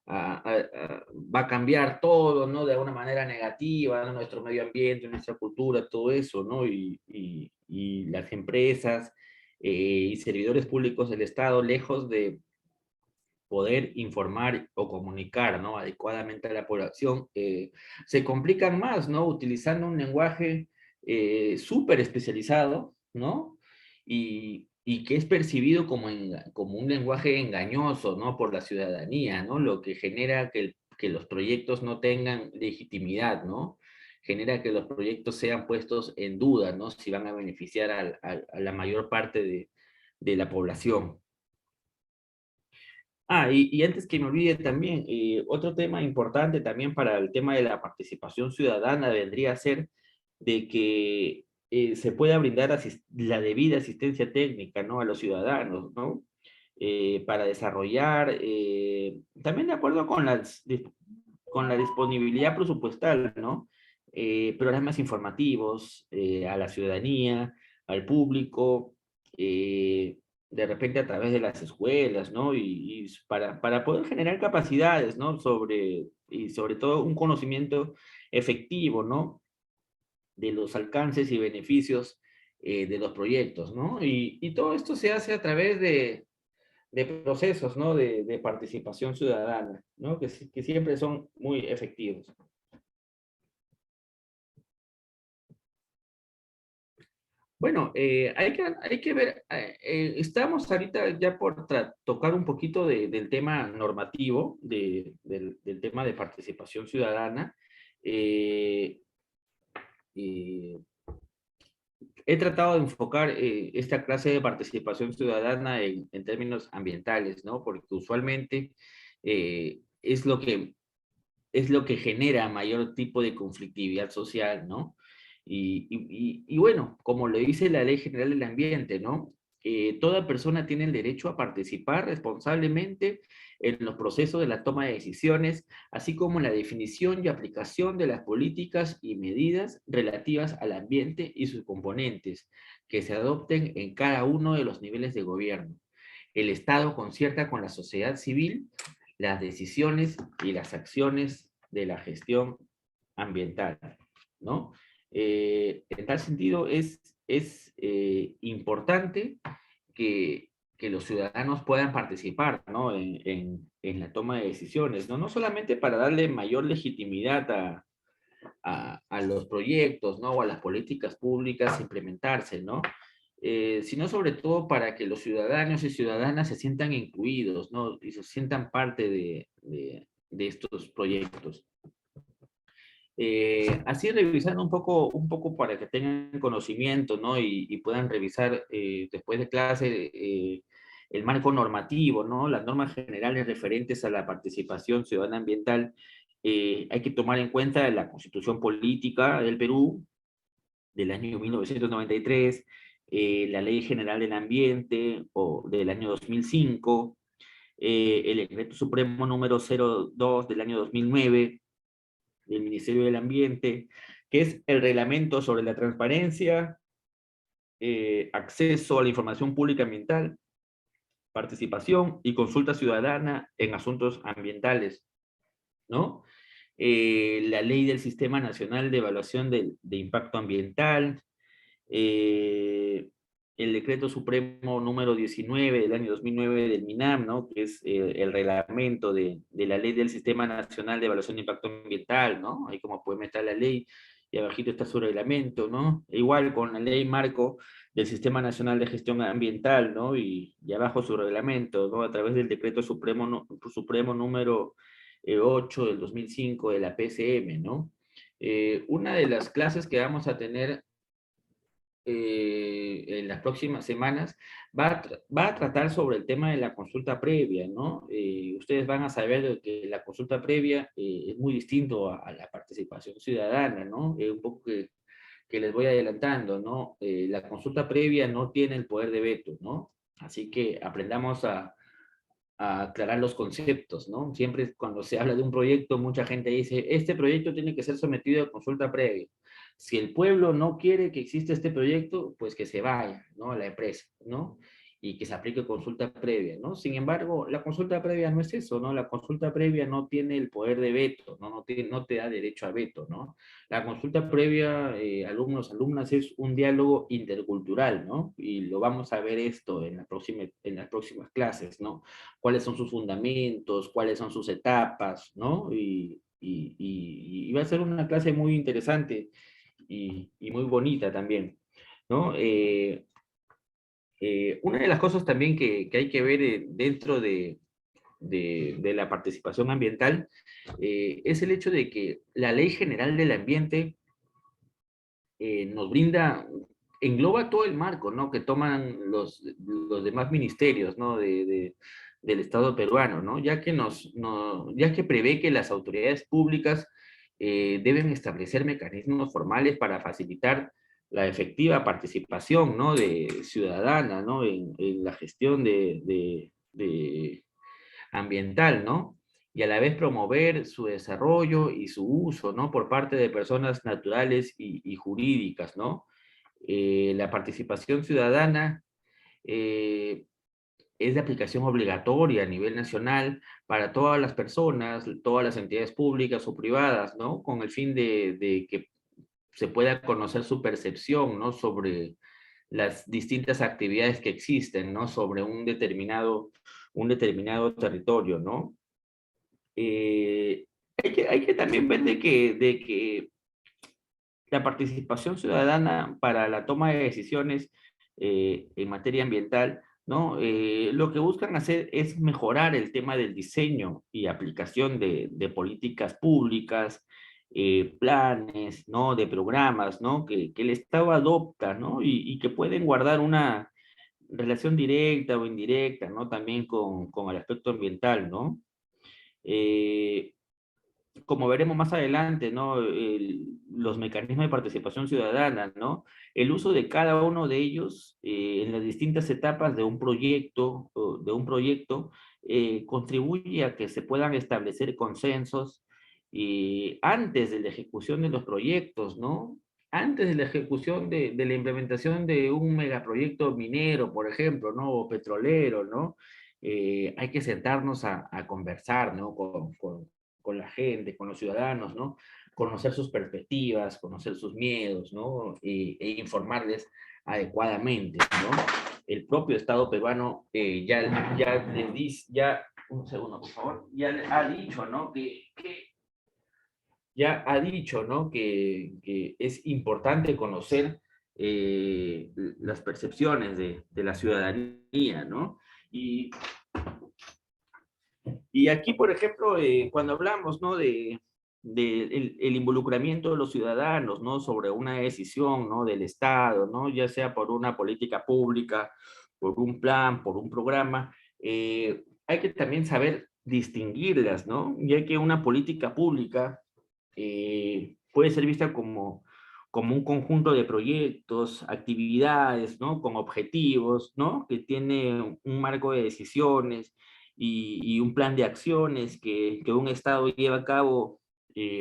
va a cambiar todo, ¿no? De alguna manera negativa, ¿no? Nuestro medio ambiente, nuestra cultura, todo eso, ¿no? Y las empresas y servidores públicos del Estado, lejos de poder informar o comunicar, ¿no? Adecuadamente a la población, se complican más, ¿no? Utilizando un lenguaje súper especializado, ¿no? Y que es percibido como un lenguaje engañoso, ¿no? Por la ciudadanía, ¿no? Lo que genera que los proyectos no tengan legitimidad, ¿no? Genera que los proyectos sean puestos en duda, ¿no? Si van a beneficiar a la mayor parte de la población. Y antes que me olvide también, otro tema importante también para el tema de la participación ciudadana vendría a ser de que se pueda brindar la debida asistencia técnica, ¿no? A los ciudadanos, ¿no? Para desarrollar, también de acuerdo con con la disponibilidad presupuestal, ¿no? Programas informativos a la ciudadanía, al público, de repente a través de las escuelas, ¿no? Y para poder generar capacidades, ¿no? Y sobre todo un conocimiento efectivo, ¿no? De los alcances y beneficios de los proyectos, ¿no? Y todo esto se hace a través de procesos, ¿no? De participación ciudadana, ¿no? Que siempre son muy efectivos. Bueno, hay que ver, estamos ahorita ya por tocar un poquito del tema normativo, del tema de participación ciudadana. Eh, eh, He tratado de enfocar esta clase de participación ciudadana en términos ambientales, ¿no? Porque usualmente es lo que genera mayor tipo de conflictividad social, ¿no? Y bueno, como lo dice la Ley General del Ambiente, ¿no? Toda persona tiene el derecho a participar responsablemente en los procesos de la toma de decisiones, así como en la definición y aplicación de las políticas y medidas relativas al ambiente y sus componentes que se adopten en cada uno de los niveles de gobierno. El Estado concierta con la sociedad civil las decisiones y las acciones de la gestión ambiental, ¿no? En tal sentido, es importante que los ciudadanos puedan participar, ¿no? En la toma de decisiones, ¿no? No solamente para darle mayor legitimidad a los proyectos, ¿no? O a las políticas públicas implementarse, ¿no? Sino sobre todo para que los ciudadanos y ciudadanas se sientan incluidos, ¿no? Y se sientan parte de estos proyectos. Así revisando un poco para que tengan conocimiento, ¿no? Y puedan revisar después de clase el marco normativo, ¿no? Las normas generales referentes a la participación ciudadana ambiental. Hay que tomar en cuenta la Constitución Política del Perú del año 1993, la Ley General del Ambiente o del año 2005, el Decreto Supremo número 02 del año 2009 del Ministerio del Ambiente, que es el reglamento sobre la transparencia, acceso a la información pública ambiental, participación y consulta ciudadana en asuntos ambientales, ¿no? La ley del Sistema Nacional de Evaluación de Impacto Ambiental, eh, el decreto supremo número 19 del año 2009 del MINAM, ¿no? Que es el reglamento de la ley del Sistema Nacional de Evaluación de Impacto Ambiental, ¿no? Ahí como puede meter la ley y abajito está su reglamento, ¿no? E igual con la ley marco del Sistema Nacional de Gestión Ambiental, ¿no? Y abajo su reglamento, ¿no? A través del decreto supremo, supremo número 8 del 2005 de la PCM, ¿no? Una de las clases que vamos a tener en las próximas semanas va a tratar sobre el tema de la consulta previa, ¿no? Ustedes van a saber que la consulta previa es muy distinto a la participación ciudadana, ¿no? Un poco que les voy adelantando, ¿no? La consulta previa no tiene el poder de veto, ¿no? Así que aprendamos a aclarar los conceptos, ¿no? Siempre cuando se habla de un proyecto, mucha gente dice, este proyecto tiene que ser sometido a consulta previa. Si el pueblo no quiere que exista este proyecto, pues que se vaya, ¿no? A la empresa, ¿no? y que se aplique consulta previa, ¿no? Sin embargo, la consulta previa no es eso, ¿no? La consulta previa no tiene el poder de veto, ¿no? No te da derecho a veto, ¿no? La consulta previa, alumnos, alumnas, es un diálogo intercultural, ¿no? Y lo vamos a ver esto en las próximas clases, ¿no? Cuáles son sus fundamentos, cuáles son sus etapas, ¿no? Y va a ser una clase muy interesante y muy bonita también, ¿no? Una de las cosas también que hay que ver dentro de la participación ambiental es el hecho de que la Ley General del Ambiente nos brinda, engloba todo el marco, ¿no? Que toman los demás ministerios, ¿no? Del Estado peruano, ¿no? Ya que prevé que las autoridades públicas deben establecer mecanismos formales para facilitar la efectiva participación, ¿no? Ciudadana, ¿no? En la gestión ambiental, ¿no? Y a la vez promover su desarrollo y su uso, ¿no? Por parte de personas naturales y jurídicas, ¿no? La participación ciudadana eh, es de aplicación obligatoria a nivel nacional para todas las personas, todas las entidades públicas o privadas, ¿no? Con el fin de que se pueda conocer su percepción, ¿no? Sobre las distintas actividades que existen, ¿no? Sobre un determinado territorio, ¿no? Hay que también ver de que la participación ciudadana para la toma de decisiones en materia ambiental, ¿no? Lo que buscan hacer es mejorar el tema del diseño y aplicación de políticas públicas, planes, ¿no? De programas, ¿no? Que el Estado adopta, ¿no? Y que pueden guardar una relación directa o indirecta, ¿no? También con el aspecto ambiental, ¿no? Eh, Como veremos más adelante, ¿no? Los mecanismos de participación ciudadana, ¿no? El uso de cada uno de ellos en las distintas etapas de un proyecto contribuye a que se puedan establecer consensos antes de la ejecución de los proyectos, ¿no? Antes de la ejecución de la implementación de un megaproyecto minero, por ejemplo, ¿no? O petrolero, ¿no? Hay que sentarnos a conversar, ¿no? Con la gente, con los ciudadanos, ¿no? Conocer sus perspectivas, conocer sus miedos, ¿no? Informarles adecuadamente, ¿no? El propio Estado peruano ya les dice, ya, un segundo, por favor, ya ha dicho, ¿no? Ya ha dicho, ¿no? Que es importante conocer las percepciones de la ciudadanía, ¿no? Y aquí, por ejemplo, cuando hablamos, ¿no? El involucramiento de los ciudadanos, ¿no? Sobre una decisión, ¿no? Del Estado, ¿no? Ya sea por una política pública, por un plan, por un programa, hay que también saber distinguirlas, ¿no? Ya que una política pública puede ser vista como un conjunto de proyectos, actividades, ¿no? Con objetivos, ¿no? Que tiene un marco de decisiones y un plan de acciones que un Estado lleva a cabo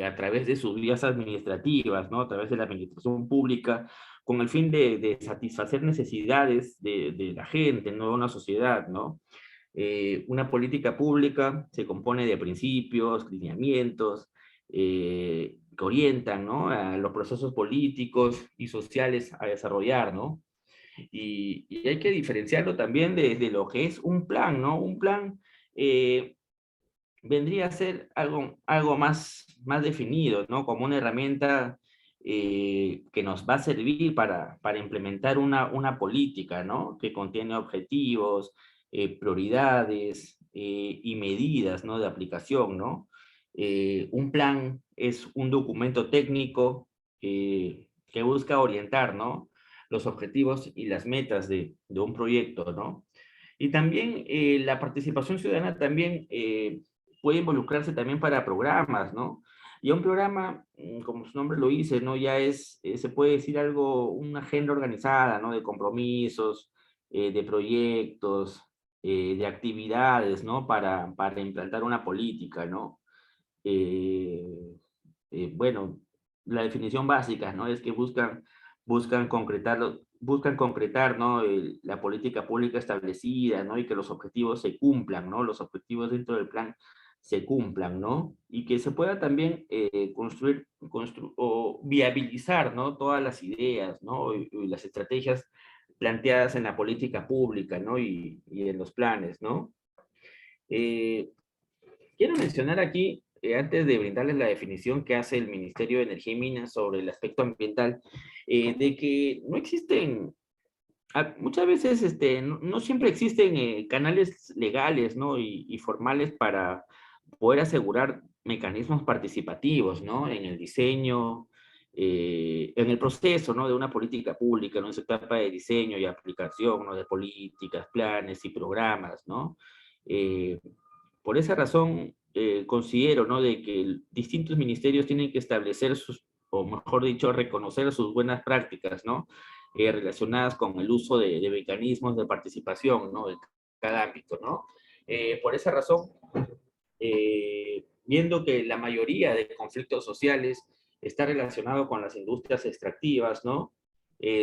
a través de sus vías administrativas, ¿no? A través de la administración pública, con el fin de satisfacer necesidades de la gente, ¿no? De una sociedad, ¿no? Una política pública se compone de principios, lineamientos, que orientan, ¿no? A los procesos políticos y sociales a desarrollar, ¿no? Y hay que diferenciarlo también de lo que es un plan, ¿no? Un plan eh, vendría a ser algo más definido, ¿no? Como una herramienta que nos va a servir para implementar una política, ¿no? Que contiene objetivos, prioridades y medidas, ¿no? De aplicación, ¿no? Un plan es un documento técnico que busca orientar, ¿no? Los objetivos y las metas de un proyecto, ¿no? Y también la participación ciudadana también puede involucrarse también para programas, ¿no? Y un programa, como su nombre lo dice, ¿no? Ya se puede decir algo, una agenda organizada, ¿no? De compromisos, de proyectos, de actividades, ¿no? Para implantar una política, ¿no? Eh, bueno, la definición básica, ¿no? Es que buscan buscan concretar, ¿no? La política pública establecida, ¿no? Y que los objetivos se cumplan, ¿no? Los objetivos dentro del plan se cumplan, ¿no? Y que se pueda también o viabilizar, ¿no? Todas las ideas, ¿no? Y las estrategias planteadas en la política pública, ¿no? Y en los planes, ¿no? Eh, Quiero mencionar aquí, antes de brindarles la definición que hace el Ministerio de Energía y Minas sobre el aspecto ambiental, de que no existen, muchas veces no siempre existen canales legales, ¿no? Y formales para poder asegurar mecanismos participativos, ¿no? En el diseño, en el proceso, ¿no? De una política pública, ¿no? En su etapa de diseño y aplicación, ¿no? De políticas, planes y programas, ¿no? Eh, por esa razón, considero, ¿no? De que distintos ministerios tienen que establecer o mejor dicho, reconocer sus buenas prácticas, ¿no? Relacionadas con el uso de mecanismos de participación, ¿no? En cada ámbito, ¿no? Por esa razón, viendo que la mayoría de conflictos sociales está relacionado con las industrias extractivas, ¿no?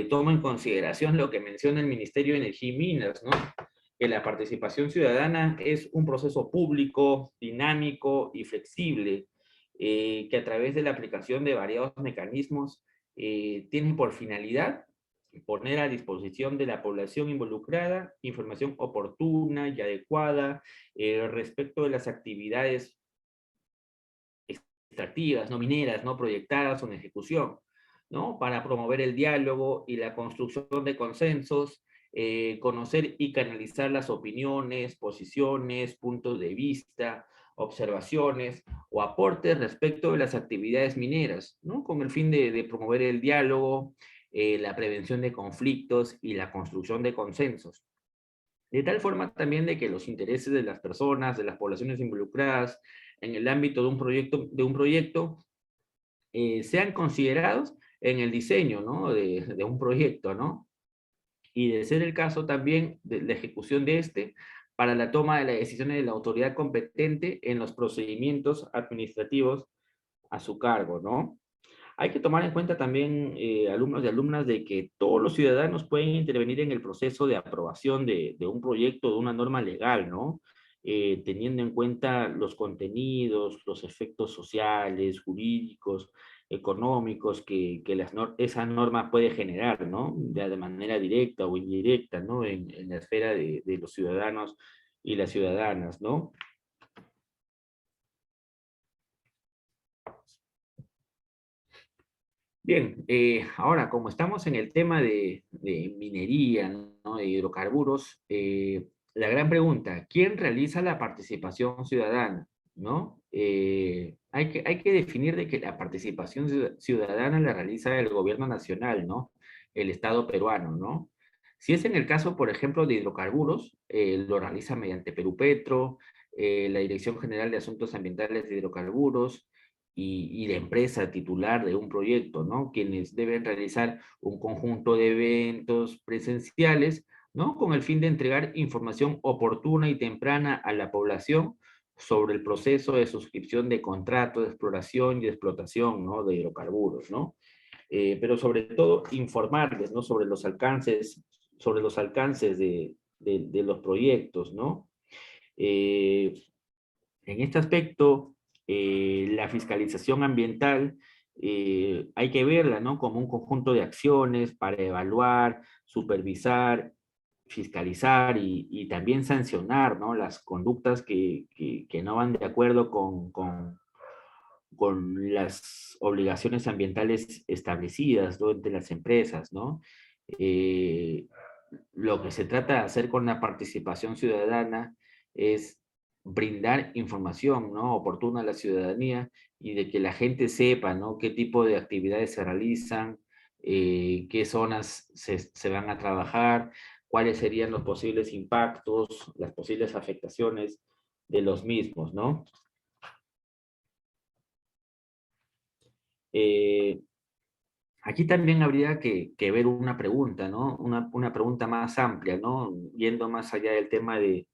Tomo en consideración lo que menciona el Ministerio de Energía y Minas, ¿no? Que la participación ciudadana es un proceso público, dinámico y flexible, que a través de la aplicación de variados mecanismos tiene por finalidad poner a disposición de la población involucrada información oportuna y adecuada respecto de las actividades extractivas, no mineras, no proyectadas o en ejecución, ¿no? Para promover el diálogo y la construcción de consensos, conocer y canalizar las opiniones, posiciones, puntos de vista, observaciones o aportes respecto de las actividades mineras, ¿no? Con el fin de promover el diálogo, la prevención de conflictos y la construcción de consensos. De tal forma también de que los intereses de las personas, de las poblaciones involucradas en el ámbito de un proyecto sean considerados en el diseño, ¿no? De un proyecto, ¿no? Y de ser el caso también de la ejecución de este para la toma de las decisiones de la autoridad competente en los procedimientos administrativos a su cargo, ¿no? Hay que tomar en cuenta también, alumnos y alumnas, de que todos los ciudadanos pueden intervenir en el proceso de aprobación de un proyecto, de una norma legal, ¿no? Teniendo en cuenta los contenidos, los efectos sociales, jurídicos, económicos esa norma puede generar, ¿no? De manera directa o indirecta, ¿no? En la esfera de los ciudadanos y las ciudadanas, ¿no? Bien, ahora como estamos en el tema de minería, ¿no? De hidrocarburos, la gran pregunta, ¿quién realiza la participación ciudadana? ¿No? Hay que definir de que la participación ciudadana la realiza el gobierno nacional, ¿no? El Estado peruano, ¿no? Si es en el caso, por ejemplo, de hidrocarburos, lo realiza mediante Perú Petro, la Dirección General de Asuntos Ambientales de Hidrocarburos, y la empresa titular de un proyecto, ¿no? Quienes deben realizar un conjunto de eventos presenciales, ¿no? Con el fin de entregar información oportuna y temprana a la población sobre el proceso de suscripción de contratos de exploración y de explotación, ¿no? De hidrocarburos, ¿no? Pero sobre todo informarles, ¿no? Sobre los alcances de los proyectos, ¿no? Eh, en este aspecto, la fiscalización ambiental hay que verla, ¿no? Como un conjunto de acciones para evaluar, supervisar, fiscalizar y también sancionar, ¿no? Las conductas que no van de acuerdo con las obligaciones ambientales establecidas, ¿no? Entre las empresas, ¿no? Eh, lo que se trata de hacer con la participación ciudadana es brindar información, ¿no? Oportuna a la ciudadanía y de que la gente sepa, ¿no? Qué tipo de actividades se realizan, qué zonas se van a trabajar, cuáles serían los posibles impactos, las posibles afectaciones de los mismos, ¿no? Eh, Aquí también habría que ver una pregunta, ¿no? Una pregunta más amplia, ¿no? Yendo más allá del tema de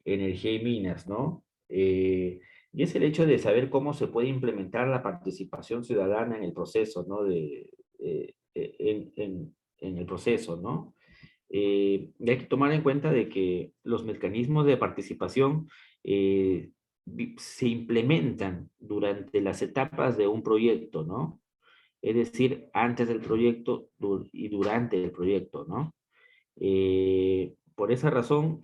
energía y minas, ¿no? Y es el hecho de saber cómo se puede implementar la participación ciudadana en el proceso, ¿no? en el proceso, ¿no? Y hay que tomar en cuenta de que los mecanismos de participación se implementan durante las etapas de un proyecto, ¿no? Es decir, antes del proyecto y durante el proyecto, ¿no? Por esa razón,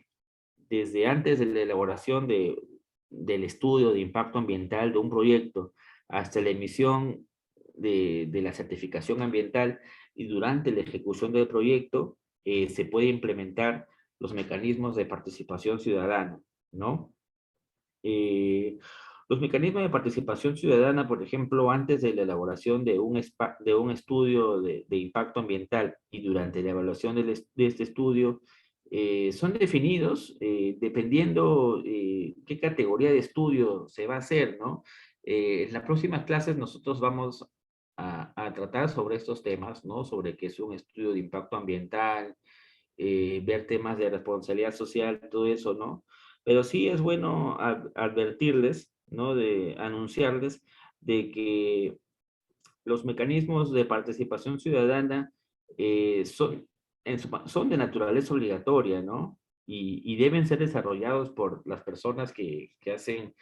desde antes de la elaboración del estudio de impacto ambiental de un proyecto hasta la emisión de la certificación ambiental y durante la ejecución del proyecto, se puede implementar los mecanismos de participación ciudadana, ¿no? Eh, los mecanismos de participación ciudadana, por ejemplo, antes de la elaboración de un estudio de impacto ambiental y durante la evaluación de este estudio, son definidos dependiendo qué categoría de estudio se va a hacer, ¿no? En las próximas clases nosotros vamos a tratar sobre estos temas, ¿no? Sobre qué es un estudio de impacto ambiental, ver temas de responsabilidad social, todo eso, ¿no? Pero sí es bueno advertirles, ¿no? De anunciarles de que los mecanismos de participación ciudadana son, son de naturaleza obligatoria, ¿no? Y deben ser desarrollados por las personas que hacen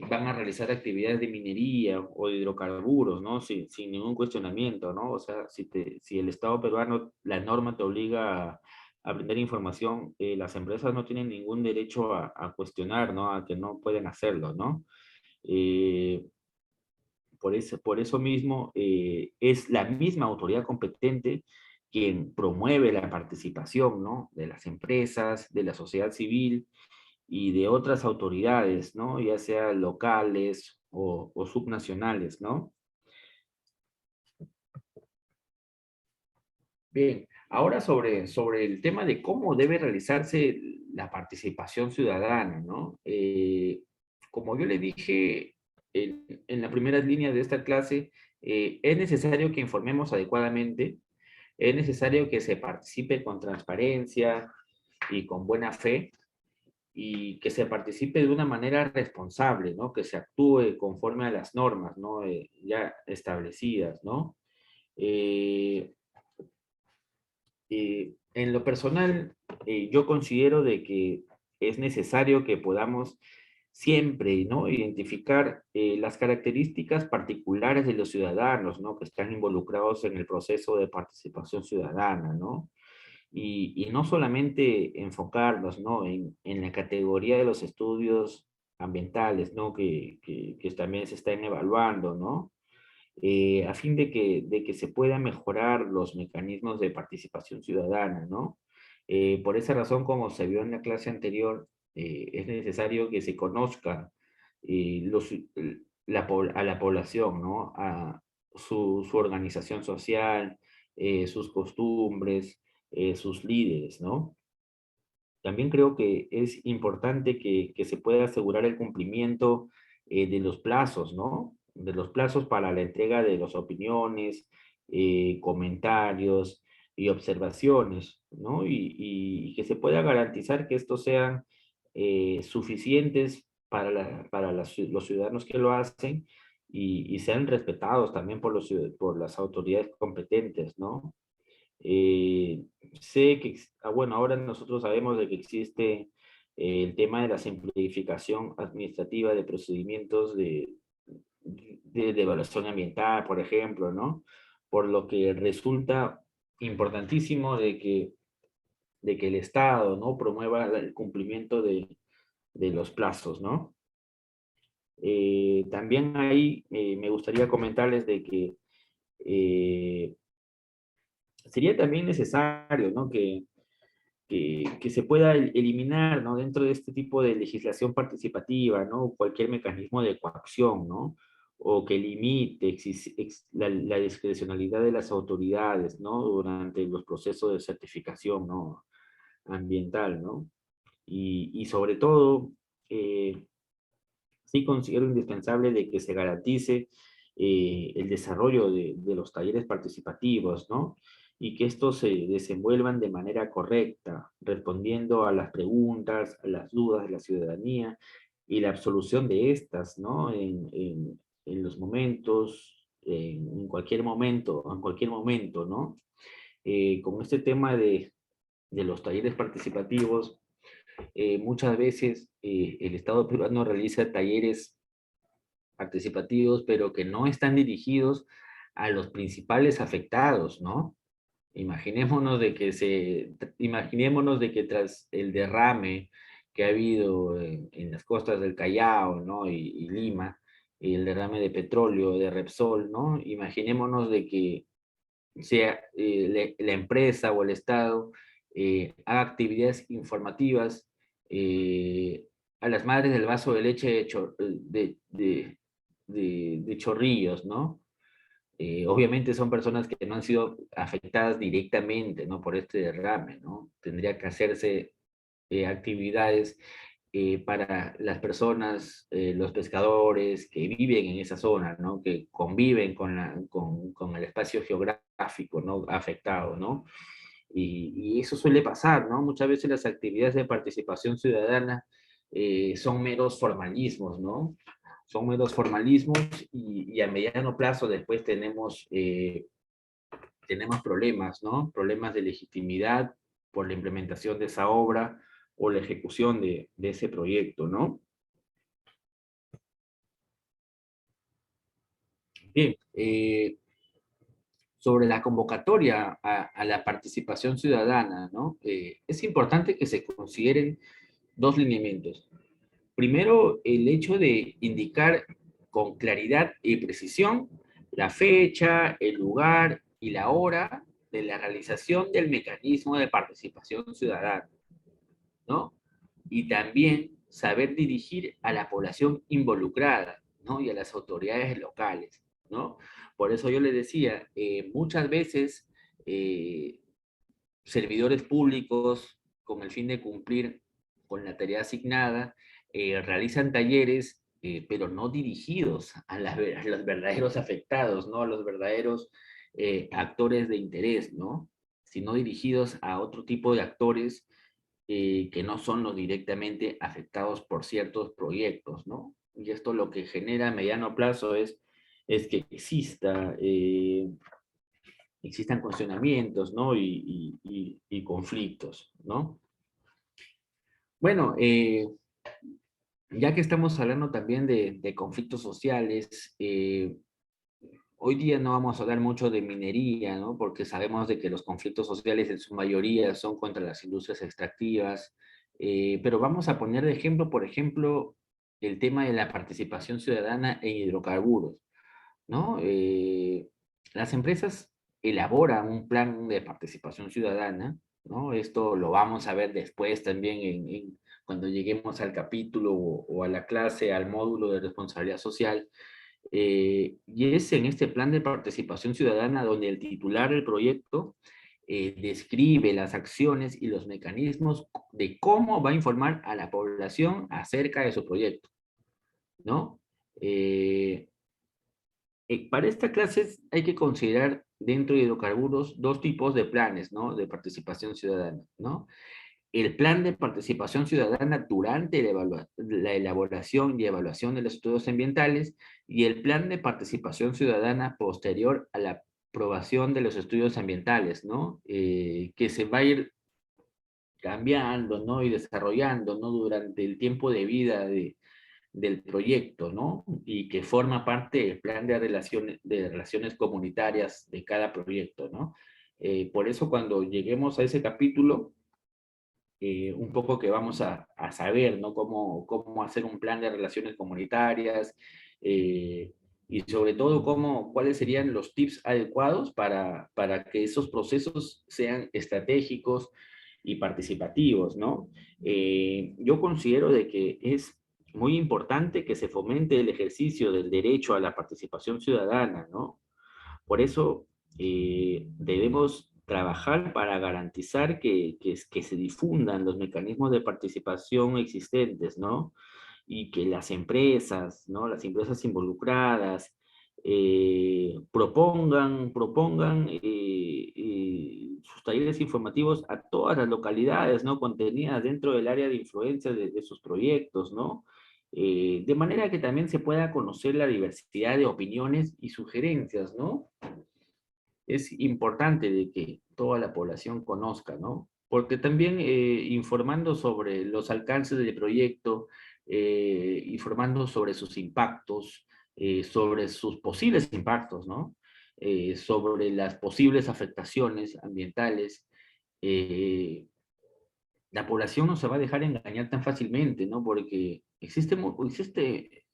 van a realizar actividades de minería o de hidrocarburos, ¿no? Sin ningún cuestionamiento, ¿no? O sea, si el Estado peruano, la norma te obliga a brindar información, las empresas no tienen ningún derecho a cuestionar, ¿no? A que no pueden hacerlo, ¿no? Eh, por eso mismo es la misma autoridad competente quien promueve la participación, ¿no? De las empresas, de la sociedad civil, y de otras autoridades, ¿no? Ya sea locales o subnacionales, ¿no? Bien, ahora sobre el tema de cómo debe realizarse la participación ciudadana, ¿no? Como yo le dije en las primeras líneas de esta clase, es necesario que informemos adecuadamente, es necesario que se participe con transparencia y con buena fe, y que se participe de una manera responsable, ¿no? Que se actúe conforme a las normas, ¿no? Ya establecidas, ¿no? Eh, en lo personal, yo considero de que es necesario que podamos siempre, ¿no? Identificar las características particulares de los ciudadanos, ¿no? Que están involucrados en el proceso de participación ciudadana, ¿no? Y no solamente enfocarnos, ¿no? En la categoría de los estudios ambientales, ¿no? Que también se están evaluando, ¿no? A fin de que se puedan mejorar los mecanismos de participación ciudadana, ¿no? Por esa razón, como se vio en la clase anterior, es necesario que se conozca a la población, ¿no? A su organización social, sus costumbres, sus líderes, ¿no? También creo que es importante que se pueda asegurar el cumplimiento de los plazos, ¿no? De los plazos para la entrega de las opiniones, comentarios y observaciones, ¿no? Y que se pueda garantizar que estos sean suficientes para, los ciudadanos que lo hacen y sean respetados también por, por las autoridades competentes, ¿no? Eh, sé que, bueno, ahora nosotros sabemos de que existe el tema de la simplificación administrativa de procedimientos de evaluación ambiental, por ejemplo, ¿no? Por lo que resulta importantísimo de que el Estado, ¿no? Promueva el cumplimiento de los plazos, ¿no? También ahí me gustaría comentarles de que eh, sería también necesario, ¿no? Que se pueda eliminar, ¿no? Dentro de este tipo de legislación participativa, ¿no? Cualquier mecanismo de coacción, ¿no? O que limite la discrecionalidad de las autoridades, ¿no? Durante los procesos de certificación, ¿no? Ambiental, ¿no? Y sobre todo, eh, sí considero indispensable de que se garantice el desarrollo de los talleres participativos, ¿no? Y que estos se desenvuelvan de manera correcta, respondiendo a las preguntas, a las dudas de la ciudadanía y la absolución de estas, ¿no? En los momentos en cualquier momento, ¿no? Con este tema de los talleres participativos, muchas veces el Estado peruano realiza talleres participativos, pero que no están dirigidos a los principales afectados, ¿no? Imaginémonos de que tras el derrame que ha habido en las costas del Callao, ¿no? Y Lima, el derrame de petróleo, de Repsol, ¿no? Imaginémonos de que sea la empresa o el Estado haga actividades informativas a las madres del vaso de leche de Chorrillos, ¿no? Obviamente son personas que no han sido afectadas directamente, ¿no? Por este derrame, ¿no? Tendría que hacerse actividades para las personas, los pescadores que viven en esa zona, ¿no? Que conviven con el espacio geográfico, ¿no? Afectado, ¿no? Y eso suele pasar, ¿no? Muchas veces las actividades de participación ciudadana son meros formalismos, ¿no? Son meros formalismos y a mediano plazo después tenemos problemas, ¿no? Problemas de legitimidad por la implementación de esa obra o la ejecución de ese proyecto, ¿no? Bien, sobre la convocatoria a la participación ciudadana, ¿no? Es importante que se consideren dos lineamientos. Primero, el hecho de indicar con claridad y precisión la fecha, el lugar y la hora de la realización del mecanismo de participación ciudadana, ¿no? Y también saber dirigir a la población involucrada, ¿no? Y a las autoridades locales, ¿no? Por eso yo le decía, muchas veces eh, servidores públicos, con el fin de cumplir con la tarea asignada, realizan talleres, pero no dirigidos a los verdaderos afectados, ¿no? A los verdaderos actores de interés, ¿no? Sino dirigidos a otro tipo de actores que no son los directamente afectados por ciertos proyectos, ¿no? Y esto lo que genera a mediano plazo es que existan cuestionamientos, ¿no? Y conflictos, ¿no? Bueno, ya que estamos hablando también de conflictos sociales, hoy día no vamos a hablar mucho de minería, ¿no? Porque sabemos de que los conflictos sociales en su mayoría son contra las industrias extractivas, pero vamos a poner de ejemplo, por ejemplo, el tema de la participación ciudadana en hidrocarburos, ¿no? Las empresas elaboran un plan de participación ciudadana, ¿no? Esto lo vamos a ver después también cuando lleguemos al capítulo o a la clase, al módulo de responsabilidad social. Y es en este plan de participación ciudadana donde el titular del proyecto describe las acciones y los mecanismos de cómo va a informar a la población acerca de su proyecto, ¿no? Eh, para esta clase hay que considerar dentro de hidrocarburos dos tipos de planes, ¿no? De participación ciudadana, ¿no? El plan de participación ciudadana durante la elaboración y evaluación de los estudios ambientales y el plan de participación ciudadana posterior a la aprobación de los estudios ambientales, ¿no? Que se va a ir cambiando, ¿no? Y desarrollando, ¿no? Durante el tiempo de vida del proyecto, ¿no? Y que forma parte del plan de relaciones comunitarias de cada proyecto, ¿no? Por eso cuando lleguemos a ese capítulo, un poco que vamos a saber, ¿no? Cómo hacer un plan de relaciones comunitarias eh, y sobre todo cuáles serían los tips adecuados para que esos procesos sean estratégicos y participativos, ¿no? Yo considero de que es muy importante que se fomente el ejercicio del derecho a la participación ciudadana, ¿no? Por eso debemos trabajar para garantizar que se difundan los mecanismos de participación existentes, ¿no? Y que las empresas, ¿no? Las empresas involucradas propongan sus talleres informativos a todas las localidades, ¿no? Contenidas dentro del área de influencia de sus proyectos, ¿no? de manera que también se pueda conocer la diversidad de opiniones y sugerencias, ¿no? Es importante de que toda la población conozca, ¿no? Porque también informando sobre los alcances del proyecto, informando sobre sus impactos, sobre sus posibles impactos, ¿no? Sobre las posibles afectaciones ambientales, eh, la población no se va a dejar engañar tan fácilmente, ¿no? Porque existe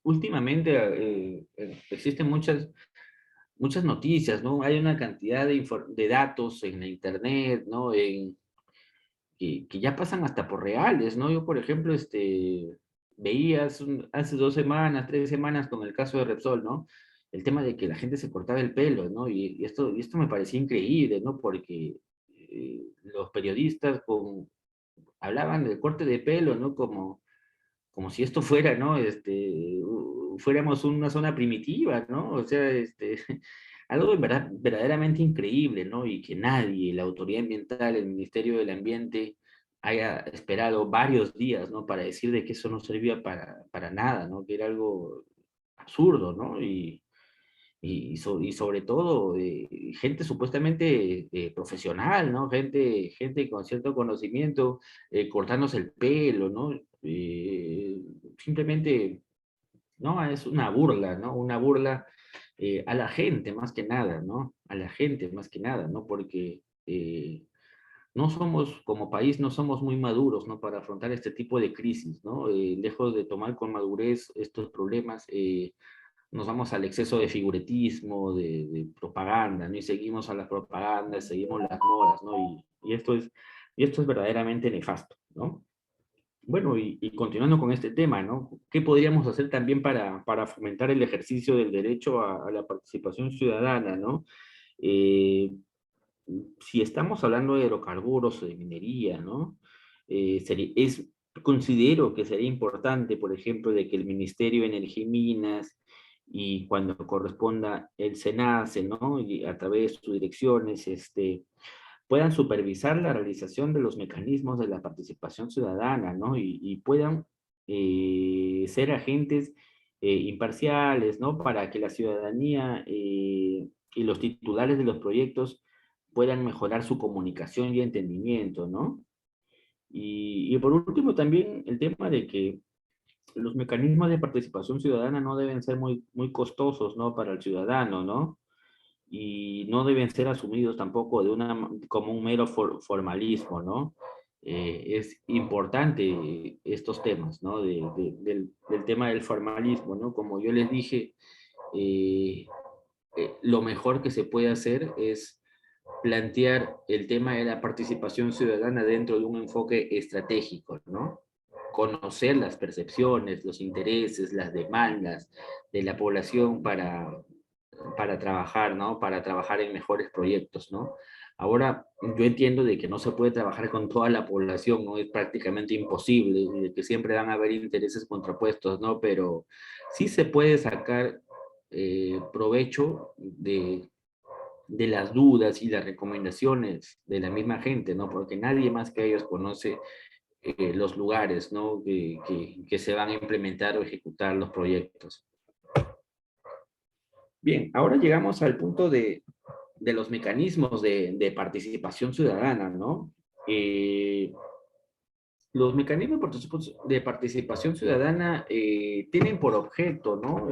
últimamente, existen muchas noticias, ¿no? Hay una cantidad de datos en la internet, ¿no? Que ya pasan hasta por reales, ¿no? Yo, por ejemplo, veía hace 2 semanas, 3 semanas con el caso de Repsol, ¿no? El tema de que la gente se cortaba el pelo, ¿no? Y esto me parecía increíble, ¿no? Porque los periodistas hablaban del corte de pelo, ¿no? Como si esto fuera, ¿no? Fuéramos una zona primitiva, ¿no? O sea, algo en verdad, verdaderamente increíble, ¿no? Y que nadie, la autoridad ambiental, el Ministerio del Ambiente, haya esperado varios días, ¿no? Para decir de que eso no servía para nada, ¿no? Que era algo absurdo, ¿no? Y sobre todo, gente supuestamente profesional, ¿no? Gente con cierto conocimiento, cortándose el pelo, ¿no? Simplemente, ¿no? Es una burla, ¿no? Una burla a la gente más que nada, ¿no? A la gente más que nada, ¿no? Porque no somos, como país, no somos muy maduros, ¿no? Para afrontar este tipo de crisis, ¿no? Lejos de tomar con madurez estos problemas, nos vamos al exceso de figuretismo, de propaganda, ¿no? Y seguimos a las propagandas, seguimos las modas, ¿no? Y esto es verdaderamente nefasto, ¿no? Bueno, y continuando con este tema, ¿no? ¿Qué podríamos hacer también para fomentar el ejercicio del derecho a la participación ciudadana, ¿no? Eh, si estamos hablando de hidrocarburos o de minería, ¿no? Considero que sería importante, por ejemplo, de que el Ministerio de Energía y Minas y cuando corresponda el SENACE, ¿no? Y a través de sus direcciones, puedan supervisar la realización de los mecanismos de la participación ciudadana, ¿no? Y puedan ser agentes imparciales, ¿no? Para que la ciudadanía y los titulares de los proyectos puedan mejorar su comunicación y entendimiento, ¿no? Y por último también el tema de que los mecanismos de participación ciudadana no deben ser muy, muy costosos, ¿no? Para el ciudadano, ¿no? Y no deben ser asumidos tampoco como un mero formalismo, ¿no? Es importante estos temas, ¿no? Del tema del formalismo, ¿no? Como yo les dije, eh, lo mejor que se puede hacer es plantear el tema de la participación ciudadana dentro de un enfoque estratégico, ¿no? Conocer las percepciones, los intereses, las demandas de la población para trabajar, ¿no? Para trabajar en mejores proyectos, ¿no? Ahora, yo entiendo de que no se puede trabajar con toda la población, ¿no? Es prácticamente imposible, y de que siempre van a haber intereses contrapuestos, ¿no? Pero sí se puede sacar provecho de las dudas y las recomendaciones de la misma gente, ¿no? Porque nadie más que ellos conoce los lugares, ¿no? Que se van a implementar o ejecutar los proyectos. Bien, ahora llegamos al punto de los mecanismos de participación ciudadana, ¿no? Eh, los mecanismos de participación ciudadana tienen por objeto, ¿no?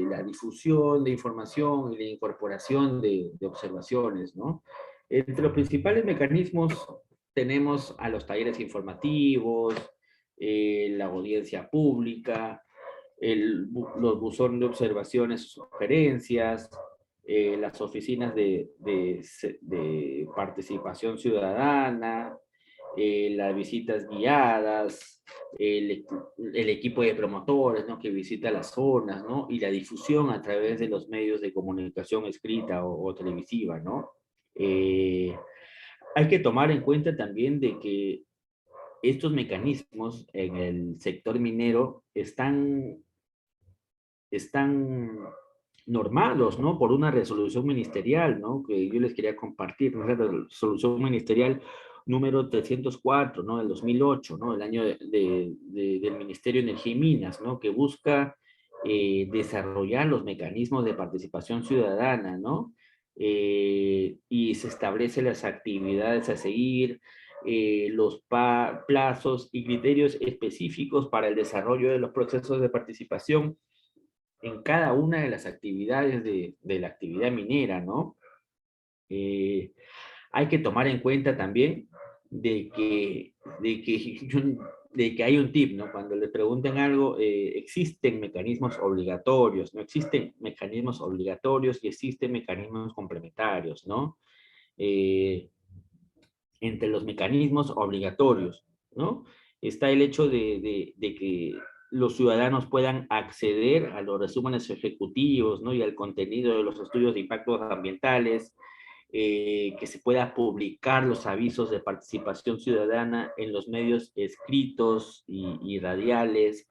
La difusión de información y la incorporación de observaciones, ¿no? Entre los principales mecanismos tenemos a los talleres informativos, la audiencia pública, los buzones de observaciones y sugerencias, las oficinas de participación ciudadana, las visitas guiadas, el, el equipo de promotores, ¿no? Que visita las zonas, ¿no? Y la difusión a través de los medios de comunicación escrita o televisiva, ¿no? Eh, Hay que tomar en cuenta también de que estos mecanismos en el sector minero están normados, ¿no? Por una resolución ministerial, ¿no? Que yo les quería compartir, una resolución ministerial número 304, ¿no? Del 2008, ¿no? El año del Ministerio de Energía y Minas, ¿no? Que busca desarrollar los mecanismos de participación ciudadana, ¿no? Y se establecen las actividades a seguir, los plazos y criterios específicos para el desarrollo de los procesos de participación en cada una de las actividades de la actividad minera, ¿no? Hay que tomar en cuenta también de que, de que, de que hay un tip, ¿no? Cuando le pregunten algo, existen mecanismos obligatorios, ¿no? Existen mecanismos obligatorios y existen mecanismos complementarios, ¿no? Eh, Entre los mecanismos obligatorios, ¿no? Está el hecho de que los ciudadanos puedan acceder a los resúmenes ejecutivos, ¿no? Y al contenido de los estudios de impactos ambientales, que se pueda publicar los avisos de participación ciudadana en los medios escritos y radiales,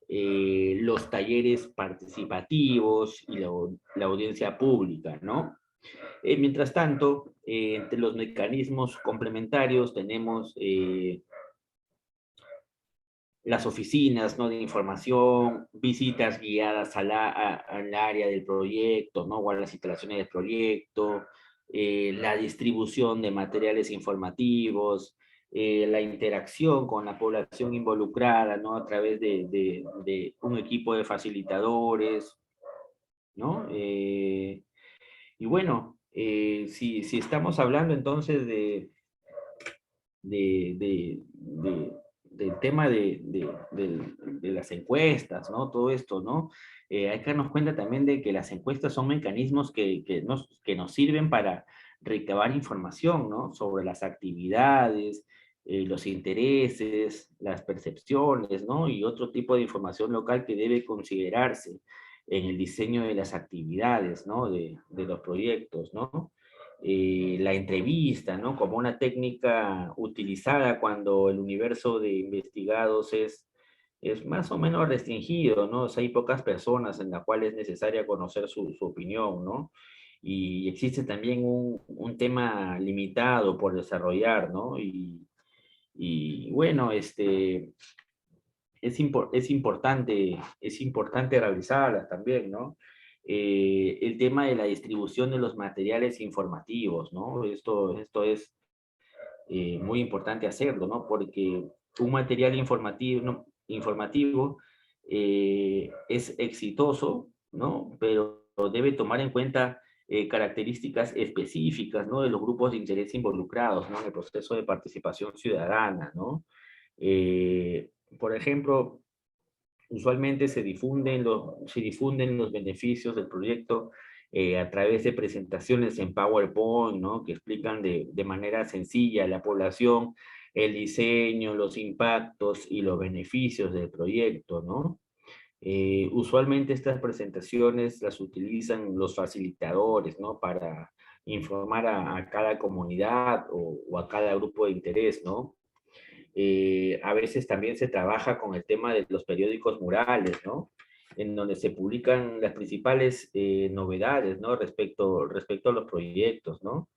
los talleres participativos y la audiencia pública, ¿no? Mientras tanto, entre los mecanismos complementarios tenemos las oficinas, ¿no? De información, visitas guiadas al área del proyecto, ¿no? O a las instalaciones del proyecto, la distribución de materiales informativos, la interacción con la población involucrada, ¿no? A través de un equipo de facilitadores, ¿no? Y bueno, si estamos hablando entonces de, de, de- del tema de las encuestas, ¿no? Todo esto, ¿no? Hay que darnos cuenta también de que las encuestas son mecanismos que nos sirven para recabar información, ¿no? Sobre las actividades, los intereses, las percepciones, ¿no? Y otro tipo de información local que debe considerarse en el diseño de las actividades, ¿no? De los proyectos, ¿no? La entrevista, ¿no? Como una técnica utilizada cuando el universo de investigados es más o menos restringido, ¿no? O sea, hay pocas personas en las cuales es necesaria conocer su opinión, ¿no? Y existe también un tema limitado por desarrollar, ¿no? Y bueno, es importante realizarlas también, ¿no? El tema de la distribución de los materiales informativos, ¿no? Esto es muy importante hacerlo, ¿no? Porque un material informativo, ¿no? informativo es exitoso, ¿no? Pero debe tomar en cuenta características específicas, ¿no? De los grupos de interés involucrados, ¿no? En el proceso de participación ciudadana, ¿no? Por ejemplo, usualmente se difunden los beneficios del proyecto a través de presentaciones en PowerPoint, ¿no? Que explican de manera sencilla a la población el diseño, los impactos y los beneficios del proyecto, ¿no? Usualmente estas presentaciones las utilizan los facilitadores, ¿no? Para informar a cada comunidad o a cada grupo de interés, ¿no? A veces también se trabaja con el tema de los periódicos murales, ¿no? En donde se publican las principales novedades, ¿no? Respecto a los proyectos, ¿no?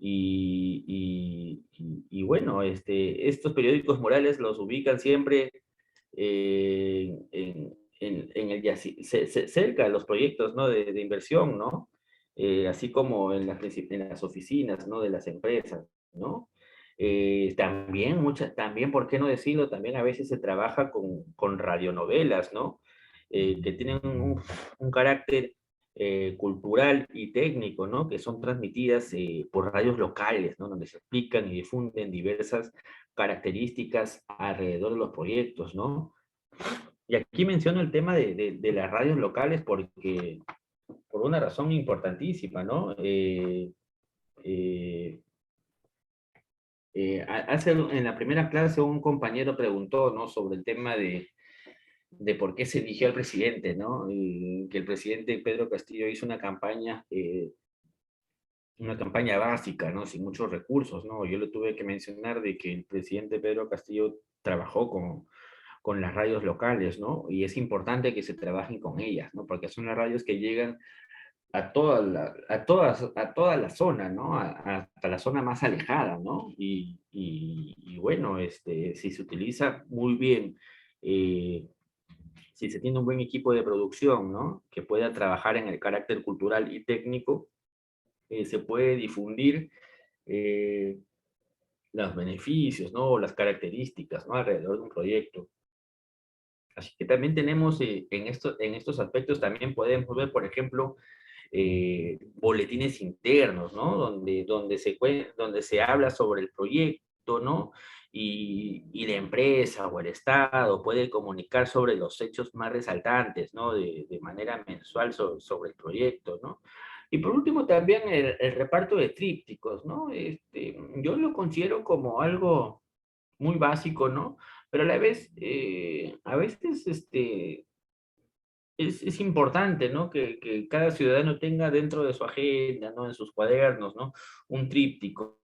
Y bueno, estos periódicos murales los ubican siempre en cerca de los proyectos, ¿no? De inversión, ¿no? Así como en las oficinas, ¿no? De las empresas, ¿no? También, ¿por qué no decirlo? También a veces se trabaja con radionovelas, ¿no? Que tienen un carácter cultural y técnico, ¿no? Que son transmitidas por radios locales, ¿no? Donde se explican y difunden diversas características alrededor de los proyectos, ¿no? Y aquí menciono el tema de las radios locales porque, por una razón importantísima, ¿no? Eh, en la primera clase un compañero preguntó, ¿no? Sobre el tema de por qué se eligió al presidente, ¿no? Y que el presidente Pedro Castillo hizo una campaña básica, ¿no? Sin muchos recursos, ¿no? Yo le tuve que mencionar de que el presidente Pedro Castillo trabajó con las radios locales, ¿no? Y es importante que se trabajen con ellas, ¿no? Porque son las radios que llegan a toda la zona, ¿no? Hasta la zona más alejada, ¿no? Y bueno, si se utiliza muy bien, eh, si se tiene un buen equipo de producción, ¿no? Que pueda trabajar en el carácter cultural y técnico, se puede difundir eh, los beneficios, ¿no? Las características, ¿no? Alrededor de un proyecto. Así que también tenemos en estos aspectos, también podemos ver, por ejemplo, boletines internos, ¿no? Donde se habla sobre el proyecto, ¿no? Y la empresa o el Estado puede comunicar sobre los hechos más resaltantes, ¿no? De manera mensual sobre el proyecto, ¿no? Y por último, también el reparto de trípticos, ¿no? Yo lo considero como algo muy básico, ¿no? Pero a veces, es importante, ¿no? Que cada ciudadano tenga dentro de su agenda, ¿no? En sus cuadernos, ¿no? Un tríptico,